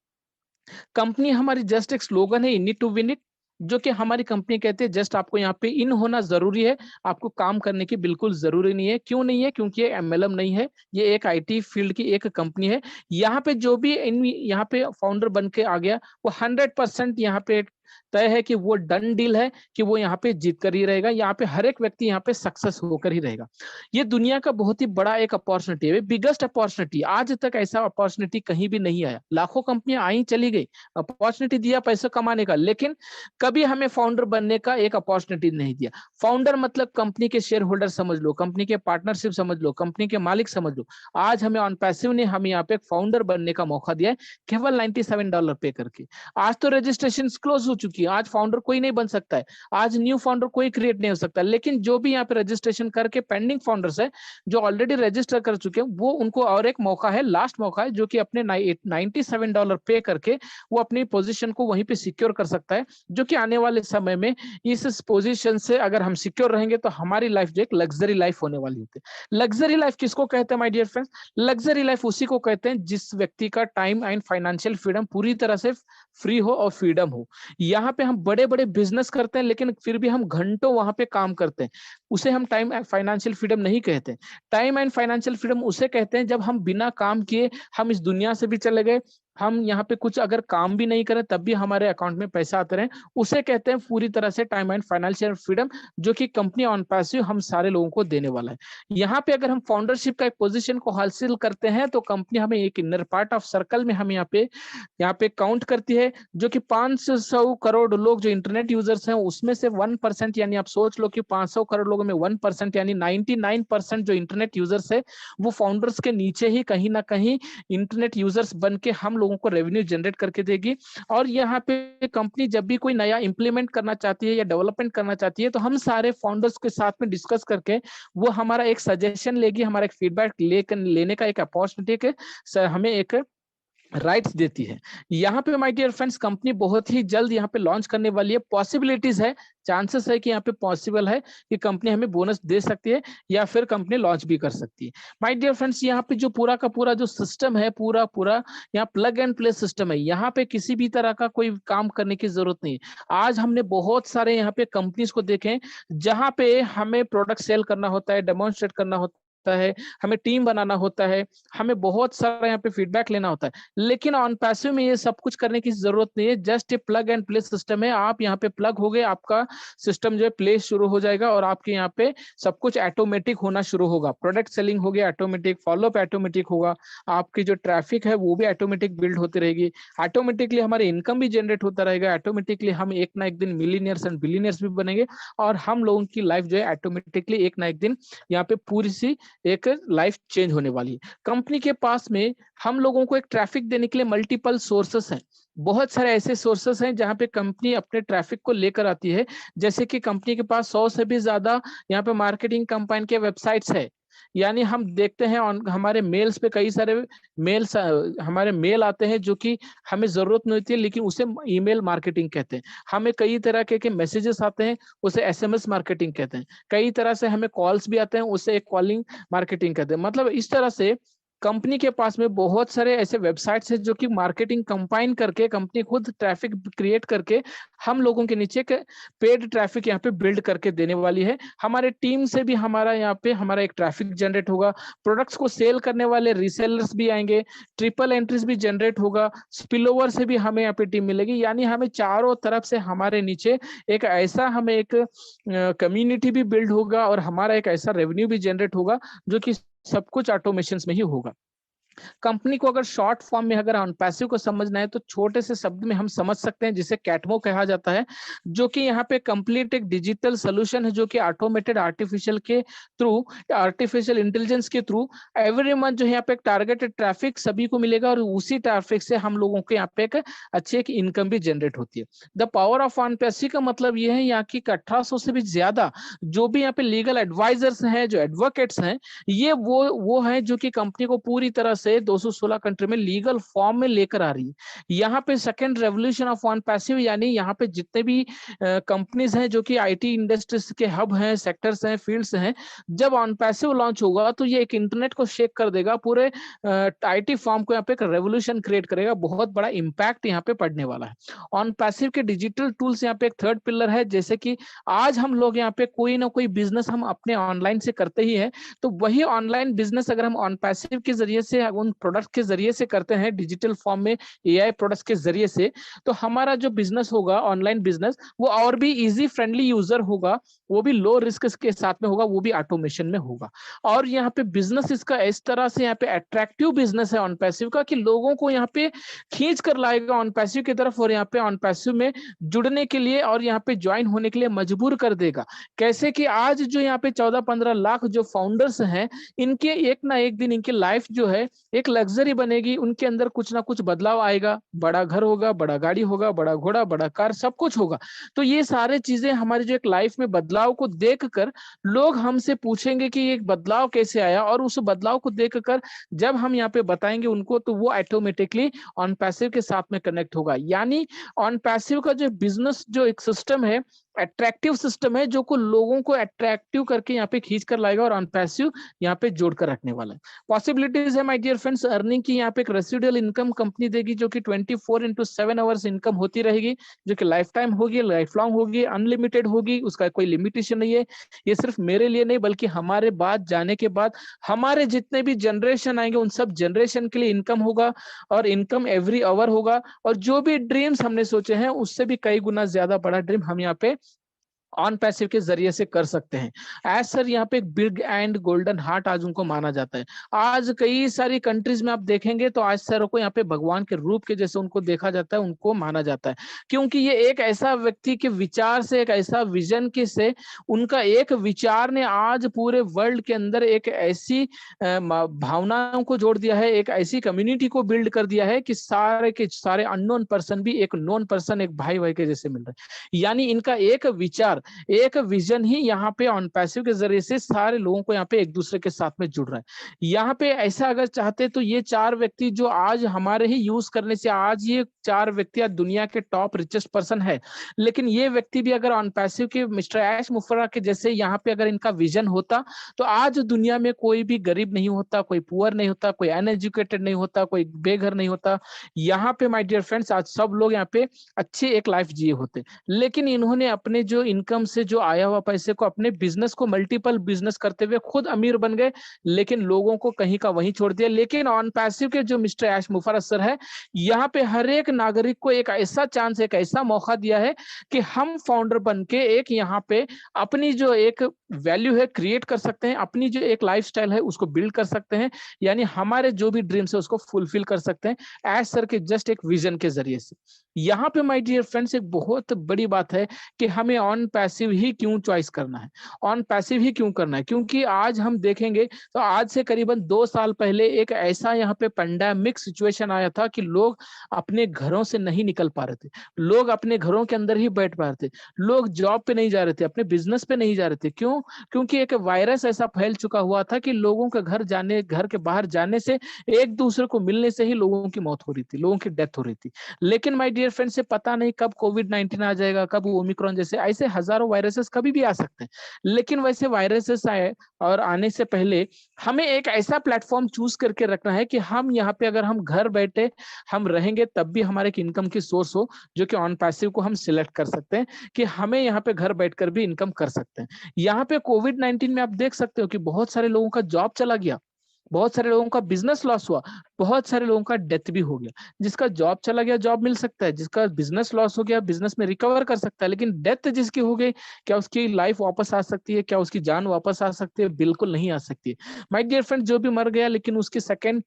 कंपनी हमारी जस्ट एक स्लोगन है, in it to win it, जो कि हमारी कंपनी कहते हैं जस्ट आपको यहाँ पे इन होना जरूरी है, आपको काम करने की बिल्कुल जरूरी नहीं है। क्यों नहीं है? क्योंकि ये एमएलएम नहीं है, ये एक आईटी फील्ड की एक कंपनी है। यहाँ पे जो भी यहाँ पे फाउंडर बन के आ गया, वो 100% यहाँ पे तय है कि वो डन डील है कि वो यहाँ पे जीत कर ही रहेगा। यहाँ पे हर एक व्यक्ति यहाँ पे सक्सेस होकर ही रहेगा। ये दुनिया का बहुत ही बड़ा एक अपॉर्चुनिटी है, बिगेस्ट अपॉर्चुनिटी। आज तक ऐसा अपॉर्चुनिटी कहीं भी नहीं आया। लाखों कंपनियां आई चली गई, अपॉर्चुनिटी दिया पैसा कमाने का, लेकिन कभी हमें फाउंडर बनने का एक अपॉर्चुनिटी नहीं दिया। फाउंडर मतलब कंपनी के शेयर होल्डर समझ लो, कंपनी के पार्टनरशिप समझ लो, कंपनी के मालिक समझ लो। आज हमें ऑन पैसिव ने हमें यहाँ पे एक फाउंडर बनने का मौका दिया है, केवल $97 पे करके। आज तो रजिस्ट्रेशन क्लोज हो चुकी है, आज फाउंडर कोई नहीं बन सकता है, आज न्यू फाउंडर कोई क्रिएट नहीं हो सकता। लेकिन जो भी यहाँ पे रजिस्ट्रेशन करके पेंडिंग फाउंडर्स है, जो ऑलरेडी रजिस्टर कर चुके हैं, वो उनको और एक मौका है, लास्ट मौका है, जो कि अपने $97 पे करके वो अपनी पोजीशन को वहीं पे सिक्योर कर सकता है। जो कि आने वाले समय में इस पोजीशन से अगर हम सिक्योर रहेंगे तो हमारी लाइफ जो एक लग्जरी लाइफ होने वाली होती है। लग्जरी लाइफ किसको कहते हैं my dear friends? Luxury life उसी को कहते हैं जिस व्यक्ति का टाइम एंड फाइनेंशियल फ्रीडम पूरी तरह से फ्री हो और फ्रीडम हो। यहाँ पे हम बड़े बड़े बिजनेस करते हैं, लेकिन फिर भी हम घंटों वहां पे काम करते हैं, उसे हम टाइम एंड फाइनेंशियल फ्रीडम नहीं कहते। टाइम एंड फाइनेंशियल फ्रीडम उसे कहते हैं जब हम बिना काम किए हम इस दुनिया से भी चले गए, हम यहाँ पे कुछ अगर काम भी नहीं करें तब भी हमारे अकाउंट में पैसा आते रहे, उसे कहते हैं पूरी तरह से टाइम एंड फाइनेंशियल फ्रीडम, जो कि कंपनी ऑन पैसिव हम सारे लोगों को देने वाला है। यहाँ पे अगर हम फाउंडरशिप का एक पोजीशन को हासिल करते हैं तो कंपनी हमें एक इनर पार्ट ऑफ सर्कल में हम यहाँ पे काउंट करती है, जो कि 500 करोड़ लोग जो इंटरनेट यूजर्स हैं उसमें से 1%, यानी आप सोच लो कि 500 करोड़ लोगों में 1%, यानी 99% जो इंटरनेट यूजर्स है वो फाउंडर्स के नीचे ही कहीं ना कहीं इंटरनेट यूजर्स बन के हम लोगों को रेवेन्यू जनरेट करके देगी। और यहाँ पे कंपनी जब भी कोई नया इंप्लीमेंट करना चाहती है या डेवलपमेंट करना चाहती है, तो हम सारे फाउंडर्स के साथ में डिस्कस करके वो हमारा एक सजेशन लेगी, हमारा एक फीडबैक लेने का एक अपॉर्चुनिटी हमें एक राइट्स देती है। यहाँ पे माय डियर फ्रेंड्स कंपनी बहुत ही जल्द यहाँ पे लॉन्च करने वाली है। पॉसिबिलिटीज है, चांसेस है कि यहाँ पे पॉसिबल है कि कंपनी हमें बोनस दे सकती है या फिर कंपनी लॉन्च भी कर सकती है। माय डियर फ्रेंड्स, यहाँ पे जो पूरा का पूरा जो सिस्टम है, पूरा यहाँ प्लग एंड प्ले सिस्टम है। यहाँ पे किसी भी तरह का कोई काम करने की जरूरत नहीं है। आज हमने बहुत सारे यहाँ पे कंपनीज को देखे जहाँ पे हमें प्रोडक्ट सेल करना होता है, डेमोन्स्ट्रेट करना होता है, हमें टीम बनाना होता है, हमें बहुत सारा यहाँ पे फीडबैक लेना होता है। लेकिन ऑन पैसिव में ये सब कुछ करने की जरूरत नहीं है, just a plug and play system है। आप यहाँ पे प्लग हो गए, आपका सिस्टम जो है प्ले शुरू हो जाएगा और आपके यहाँ पे सब कुछ ऑटोमेटिक होना शुरू होगा। प्रोडक्ट सेलिंग हो गया ऑटोमेटिक, फॉलोअप ऑटोमेटिक होगा, आपकी जो ट्रैफिक है वो भी ऑटोमेटिक बिल्ड होती रहेगी, ऑटोमेटिकली हमारी इनकम भी जनरेट होता रहेगा, ऑटोमेटिकली हम एक ना एक दिन मिलीनियर्स एंड बिलीनियर्स भी बनेंगे और हम लोगों की लाइफ जो है ऑटोमेटिकली एक ना एक दिन यहाँ पे पूरी सी एक लाइफ चेंज होने वाली है। कंपनी के पास में हम लोगों को एक ट्रैफिक देने के लिए मल्टीपल सोर्सेस हैं। बहुत सारे ऐसे सोर्सेस हैं जहां पे कंपनी अपने ट्रैफिक को लेकर आती है। जैसे कि कंपनी के पास 100 से भी ज्यादा यहाँ पे मार्केटिंग कंपनी के वेबसाइट्स है। यानी हम देखते हैं हमारे मेल्स पे कई सारे मेल्स हमारे मेल आते हैं जो कि हमें जरूरत नहीं होती है, लेकिन उसे ईमेल मार्केटिंग कहते हैं। हमें कई तरह के मैसेजेस आते हैं, उसे एसएमएस मार्केटिंग कहते हैं। कई तरह से हमें कॉल्स भी आते हैं, उसे एक कॉलिंग मार्केटिंग कहते हैं। मतलब इस तरह से कंपनी के पास में बहुत सारे ऐसे वेबसाइट्स हैं जो कि मार्केटिंग कंबाइन करके कंपनी खुद ट्रैफिक क्रिएट करके हम लोगों के नीचे पेड ट्रैफिक यहाँ पे बिल्ड करके देने वाली है। हमारे टीम से भी हमारा यहाँ पे हमारा एक ट्रैफिक जनरेट होगा, प्रोडक्ट्स को सेल करने वाले रीसेलर्स भी आएंगे, ट्रिपल एंट्रीज भी जनरेट होगा, स्पिलओवर से भी हमें यहाँ पे टीम मिलेगी। यानी हमें चारों तरफ से हमारे नीचे एक ऐसा हमें एक कम्युनिटी भी बिल्ड होगा और हमारा एक ऐसा रेवेन्यू भी जनरेट होगा जो कि सब कुछ ऑटोमेशन में ही होगा। कंपनी को अगर शॉर्ट फॉर्म में अगर पैसिव को समझना है तो छोटे से शब्द में हम समझ सकते हैं, जिसे कैटमो कहा जाता है, जो कि यहाँ पे कंप्लीट एक डिजिटल सोल्यूशन है जो कि ऑटोमेटेड आर्टिफिशियल इंटेलिजेंस के थ्रू एवरी मंथ जो है यहाँ पे एक टारगेटेड ट्रैफिक सभी को मिलेगा और उसी ट्रैफिक से हम लोगों के यहाँ पे एक अच्छी एक इनकम भी जनरेट होती है। द पावर ऑफ पैसिव का मतलब ये है यहाँ की 1800 से भी ज्यादा जो भी यहाँ पे लीगल एडवाइजर्स हैं, जो एडवोकेट्स हैं, ये वो हैं जो कि कंपनी को पूरी तरह से 216 कंट्री में लीगल फॉर्म में लेकर आ रही है। यहाँ पे सेकंड रेवोल्यूशन ऑफ पैसिव, यानी यहाँ पे जितने भी कंपनीज हैं जो कि आईटी इंडस्ट्रीज के हब हैं, सेक्टर्स हैं, फील्ड्स हैं, जब पैसिव लॉन्च होगा तो ये एक इंटरनेट को शेक कर देगा, पूरे आईटी फॉर्म को यहाँ पे एक रेवोल्यूशन क्रिएट करेगा। बहुत बड़ा इंपैक्ट यहाँ पे पड़ने वाला है। पैसिव के डिजिटल टूल्स यहाँ पे एक थर्ड पिलर है। जैसे कि आज हम लोग यहाँ पे कोई ना कोई बिजनेस हम अपने ऑनलाइन से करते ही है, तो वही ऑनलाइन बिजनेस अगर हम पैसिव के जरिए से उन प्रोडक्ट के जरिए से करते हैं डिजिटल फॉर्म में एआई प्रोडक्ट्स के जरिए से, तो हमारा जो बिजनेस होगा ऑनलाइन बिजनेस वो और भी इजी फ्रेंडली यूजर होगा, वो भी लो रिस्क के साथ में होगा, वो भी ऑटोमेशन में होगा। और यहाँ पे बिजनेस इसका इस तरह से यहाँ पे अट्रैक्टिव बिजनेस है पैसिव का कि लोगों को यहाँ पे खींच कर लाएगा पैसिव की तरफ और यहाँ पे पैसिव में जुड़ने के लिए और यहाँ पे ज्वाइन होने के लिए मजबूर कर देगा। कैसे कि आज जो यहाँ पे 14-15 लाख जो फाउंडर्स हैं, इनके एक ना एक दिन इनकी लाइफ जो है एक लग्जरी बनेगी, उनके अंदर कुछ ना कुछ बदलाव आएगा, बड़ा घर होगा, बड़ा गाड़ी होगा, बड़ा घोड़ा, बड़ा कार, सब कुछ होगा। तो ये सारे चीजें हमारी जो एक लाइफ में बदलाव को देखकर लोग हमसे पूछेंगे कि ये बदलाव कैसे आया, और उस बदलाव को देखकर जब हम यहाँ पे बताएंगे उनको तो वो ऑटोमेटिकली पैसिव के साथ में कनेक्ट होगा। यानी पैसिव का जो बिजनेस जो एक सिस्टम है, अट्रैक्टिव सिस्टम है, जो को लोगों को अट्रैक्टिव करके यहाँ पे खींच कर लाएगा और पैसिव यहाँ पे जोड़कर रखने वाला है। पॉसिबिलिटीज है माय डियर फ्रेंड्स अर्निंग की, यहाँ पे एक रेसिडुअल इनकम कंपनी देगी जो कि 24/7 आवर्स इनकम होती रहेगी, जो कि लाइफ टाइम होगी, लाइफ लॉन्ग होगी, अनलिमिटेड होगी, उसका कोई लिमिटेशन नहीं है। ये सिर्फ मेरे लिए नहीं बल्कि हमारे बाद जाने के बाद हमारे जितने भी जनरेशन आएंगे उन सब जनरेशन के लिए इनकम होगा और इनकम एवरी आवर होगा। और जो भी ड्रीम्स हमने सोचे हैं उससे भी कई गुना ज्यादा बड़ा ड्रीम हम यहाँ पे पैसिव के जरिए से कर सकते हैं। एज सर यहाँ पे एक बिग एंड गोल्डन हार्ट आज उनको माना जाता है। आज कई सारी कंट्रीज में आप देखेंगे तो आज सर को यहाँ पे भगवान के रूप के जैसे उनको देखा जाता है, उनको माना जाता है, क्योंकि ये एक ऐसा व्यक्ति के विचार से, एक ऐसा विजन के से, उनका एक विचार ने आज पूरे वर्ल्ड के अंदर एक ऐसी भावनाओं को जोड़ दिया है, एक ऐसी कम्युनिटी को बिल्ड कर दिया है कि सारे के सारे अननोन पर्सन भी एक नोन पर्सन, एक भाई भाई के जैसे मिल रहे हैं। यानी इनका एक विचार, एक विजन ही यहाँ पे पैसिव के जरिए से सारे लोगों को यहाँ पे एक दूसरे के साथ में जुड़ रहा है। यहाँ पे ऐसा अगर चाहते तो ये चार व्यक्ति जो आज हमारे ही यूज करने से आज ये चार व्यक्ति दुनिया के टॉप रिचेस्ट पर्सन है, लेकिन ये व्यक्ति भी अगर पैसिव के मिस्टर ऐश मुफर्रा के जैसे यहाँ पे अगर इनका विजन होता तो आज दुनिया में कोई भी गरीब नहीं होता, कोई पुअर नहीं होता, कोई अनएजुकेटेड नहीं होता, कोई बेघर नहीं होता। यहाँ पे माय डियर फ्रेंड्स आज सब लोग यहाँ पे अच्छी एक लाइफ जिए होते, लेकिन इन्होंने अपने जो इनकम से जो आया हुआ पैसे को अपने बिजनेस को मल्टीपल बिजनेस करते हुए खुद अमीर बन गए, लेकिन लोगों को कहीं का वहीं छोड़ दिया। लेकिन पैसिव के जो मिस्टर ऐश मुफर्रा सर है, यहाँ पे हर एक नागरिक को एक ऐसा चांस, एक ऐसा मौका दिया है कि हम फाउंडर बन के एक यहाँ पे अपनी जो एक वैल्यू है क्रिएट कर सकते हैं, अपनी जो एक लाइफस्टाइल है उसको बिल्ड कर सकते हैं, यानी हमारे जो भी ड्रीम्स है उसको फुलफिल कर सकते हैं ऐश सर के जस्ट एक विजन के जरिए से। यहाँ पे माय डियर फ्रेंड्स एक बहुत बड़ी बात है कि हमें पैसिव ही क्यों चॉइस करना है, ऑन पैसिव ही क्यों करना है? क्योंकि आज हम देखेंगे तो आज से करीबन 2 साल पहले एक ऐसा यहाँ पे पैंडेमिक सिचुएशन आया था कि लोग अपने घरों से नहीं निकल पा रहे थे। लोग अपने घरों के अंदर ही बैठ पा रहे थे। लोग जॉब पे नहीं जा रहे थे, अपने बिज़नेस पे नहीं जा रहे थे। क्यों? क्योंकि एक वायरस ऐसा फैल चुका हुआ था कि लोगों के घर के बाहर जाने से, एक-दूसरे को मिलने से ही लोगों की मौत हो रही थी, लोगों की डेथ हो रही थी। लेकिन माय डियर फ्रेंड्स, ये पता नहीं कब कोविड-19 आ जाएगा, कब ओमिक्रॉन जैसे ऐसे हज़ारों वायरसेस कभी भी आ सकते हैं। लेकिन वैसे वायरसेस आए और आने से पहले हमें एक ऐसा प्लेटफ़ॉर्म चूज़ करके रखना है कि हम यहाँ पे अगर हम घर बैठे हम रहेंगे तब भी हमारे एक इनकम की सोर्स हो, जो कि ऑन पैसिव को हम सिलेक्ट कर सकते हैं कि हमें यहाँ पे घर बैठकर भी इनकम कर सकते हैं। यहाँ पे कोविड-19 में आप देख सकते हो कि बहुत सारे लोगों का जॉब चला गया, बहुत सारे लोगों का बिज़नेस लॉस हुआ, बहुत सारे लोगों का डेथ भी हो गया। जिसका जॉब चला गया जॉब मिल सकता है, जिसका बिज़नेस लॉस हो गया बिज़नेस में रिकवर कर सकता है, लेकिन डेथ जिसकी हो गई, क्या उसकी लाइफ़ वापस आ सकती है? क्या उसकी जान वापस आ सकती है? बिल्कुल नहीं आ सकती है। माय डियर फ्रेंड, जो भी मर गया लेकिन उसकी सेकंड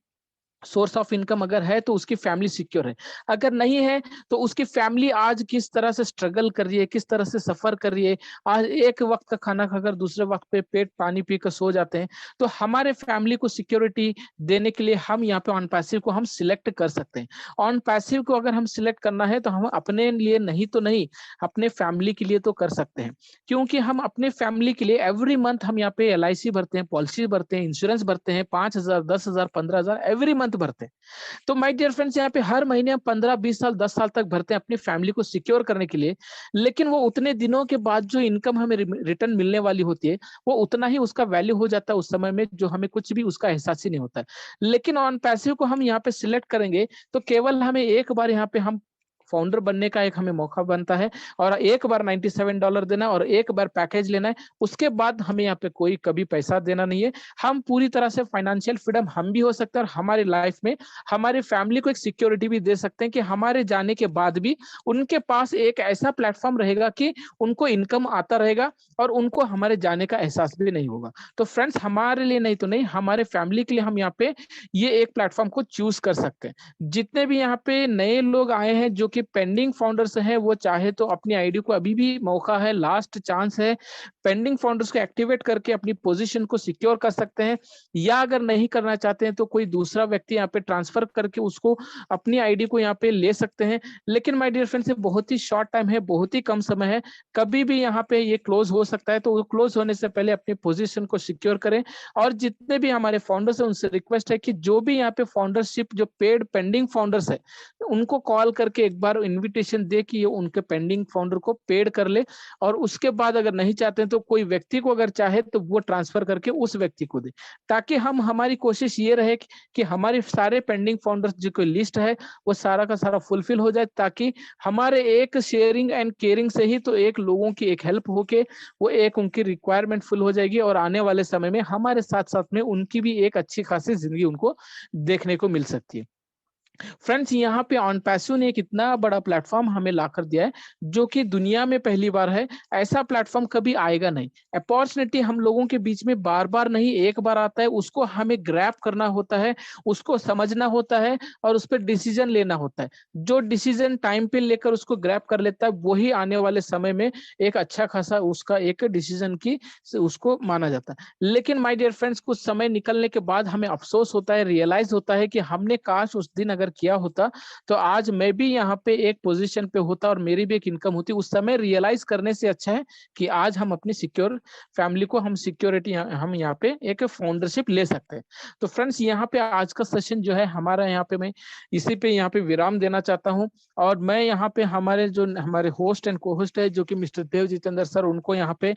सोर्स ऑफ इनकम अगर है तो उसकी फैमिली सिक्योर है। अगर नहीं है तो उसकी फैमिली आज किस तरह से स्ट्रगल कर रही है, किस तरह से सफ़र कर रही है। आज एक वक़्त का खाना खाकर दूसरे वक़्त पे पेट पानी पीकर सो जाते हैं। तो हमारे फैमिली को सिक्योरिटी देने के लिए हम यहाँ पे ऑन पैसिव को हम सिलेक्ट कर सकते हैं। ऑन पैसिव को अगर हम सिलेक्ट करना है तो हम अपने लिए नहीं तो नहीं, अपने फैमिली के लिए तो कर सकते हैं। क्योंकि हम अपने फैमिली के लिए एवरी मंथ हम यहाँ पे एलआईसी भरते हैं, पॉलिसी भरते हैं, इंश्योरेंस भरते हैं 5,000, 10,000, 15,000 एवरी मंथ भरते हैं। तो माय डियर फ्रेंड्स, यहाँ पे हर महीने हम 15, 20 साल, 10 साल तक भरते हैं अपनी फैमिली को सिक्योर करने के लिए। लेकिन वो उतने दिनों के बाद जो इनकम हमें रिटर्न मिलने वाली होती है, वो उतना ही उसका वैल्यू हो जाता है उस समय में, जो हमें कुछ भी उसका एहसास ही नहीं होता है। लेकिन ऑन पैसिव को हम यहाँ पे सिलेक्ट करेंगे तो केवल हमें एक बार यहाँ पे हम फाउंडर बनने का एक हमें मौका बनता है और एक बार $97 देना और एक बार पैकेज लेना है। उसके बाद हमें यहाँ पे कोई कभी पैसा देना नहीं है। हम पूरी तरह से फाइनेंशियल फ्रीडम हम भी हो सकते हैं और हमारी लाइफ में हमारी फैमिली को एक सिक्योरिटी भी दे सकते हैं कि हमारे जाने के बाद भी उनके पास एक ऐसा प्लेटफ़ॉर्म रहेगा कि उनको इनकम आता रहेगा और उनको हमारे जाने का एहसास भी नहीं होगा। तो फ्रेंड्स, हमारे लिए नहीं तो नहीं, हमारे फैमिली के लिए हम यहाँ पे ये एक प्लेटफ़ॉर्म को चूज़ कर सकते हैं। जितने भी यहाँ पे नए लोग आए हैं जो कि पेंडिंग फाउंडर्स हैं, वो चाहे तो अपनी आईडी को अभी भी मौका है, लास्ट चांस है। पेंडिंग फाउंडर्स को एक्टिवेट करके अपनी पोज़ीशन को सिक्योर कर सकते हैं, या अगर नहीं करना चाहते हैं तो कोई दूसरा व्यक्ति यहाँ पे ट्रांसफ़र करके उसको अपनी आईडी को यहाँ पे ले सकते हैं। लेकिन माय डियर फ्रेंड्स, ये बहुत ही शॉर्ट टाइम है, बहुत ही कम समय है। कभी भी यहाँ पे ये क्लोज़ हो सकता है, तो वो क्लोज़ होने से पहले अपनी पोज़ीशन को सिक्योर करें। और जितने भी हमारे फाउंडर्स हैं उनसे रिक्वेस्ट है कि जो भी यहाँ पे फाउंडरशिप जो पेड पेंडिंग फाउंडर्स है, उनको कॉल करके एक बार इन्विटेशन दे कि ये उनके पेंडिंग फाउंडर को पेड कर ले, और उसके बाद अगर नहीं चाहते हैं तो कोई व्यक्ति को अगर चाहे तो वो ट्रांसफ़र करके उस व्यक्ति को दे। ताकि हम हमारी कोशिश ये रहे कि हमारे सारे पेंडिंग फाउंडर्स जो कोई लिस्ट है, वो सारा का सारा फुलफिल हो जाए, ताकि हमारे एक शेयरिंग एंड केयरिंग से ही तो एक लोगों की एक हेल्प होके वो एक उनकी रिक्वायरमेंट फुल हो जाएगी और आने वाले समय में हमारे साथ-साथ में उनकी भी एक अच्छी खासी ज़िंदगी उनको देखने को मिल सकती है। फ्रेंड्स, यहाँ पे ऑन पैसिव ने एक इतना बड़ा प्लेटफ़ॉर्म हमें लाकर दिया है, जो कि दुनिया में पहली बार है। ऐसा प्लेटफ़ॉर्म कभी आएगा नहीं। अपॉर्च्युनिटी हम लोगों के बीच में बार-बार नहीं, एक बार आता है, उसको हमें ग्रैब करना होता है, उसको समझना होता है और उस पे डिसीज़न लेना होता है। जो डिसीज़न टाइम पे लेकर उसको ग्रैब कर लेता है, वही आने वाले समय में एक अच्छा खासा उसका एक डिसीज़न की स उसको माना जाता है। लेकिन माय डियर फ्रेंड्स, कुछ समय निकलने के बाद हमें अफ़सोस होता है, रियलाइज़ होता है कि हमने काश उस दिन अगर किया होता, तो आज मैं भी यहाँ पे एक पोज़ीशन पे होता और मेरी भी एक इनकम होती। उस समय रियलाइज़ करने से अच्छा है कि आज हम अपनी सिक्योर फैमिली को हम सिक्योरिटी हम यहाँ पे एक फाउंडरशिप ले सकते हैं। तो फ्रेंड्स, यहाँ पे आज का सेशन जो है हमारा, यहाँ पे मैं इसी पे यहाँ पे विराम देना चाहता हूँ और मैं यहाँ पे हमारे होस्ट एंड को-होस्ट है जो कि मिस्टर देव जितेंद्र सर, उनको यहाँ पे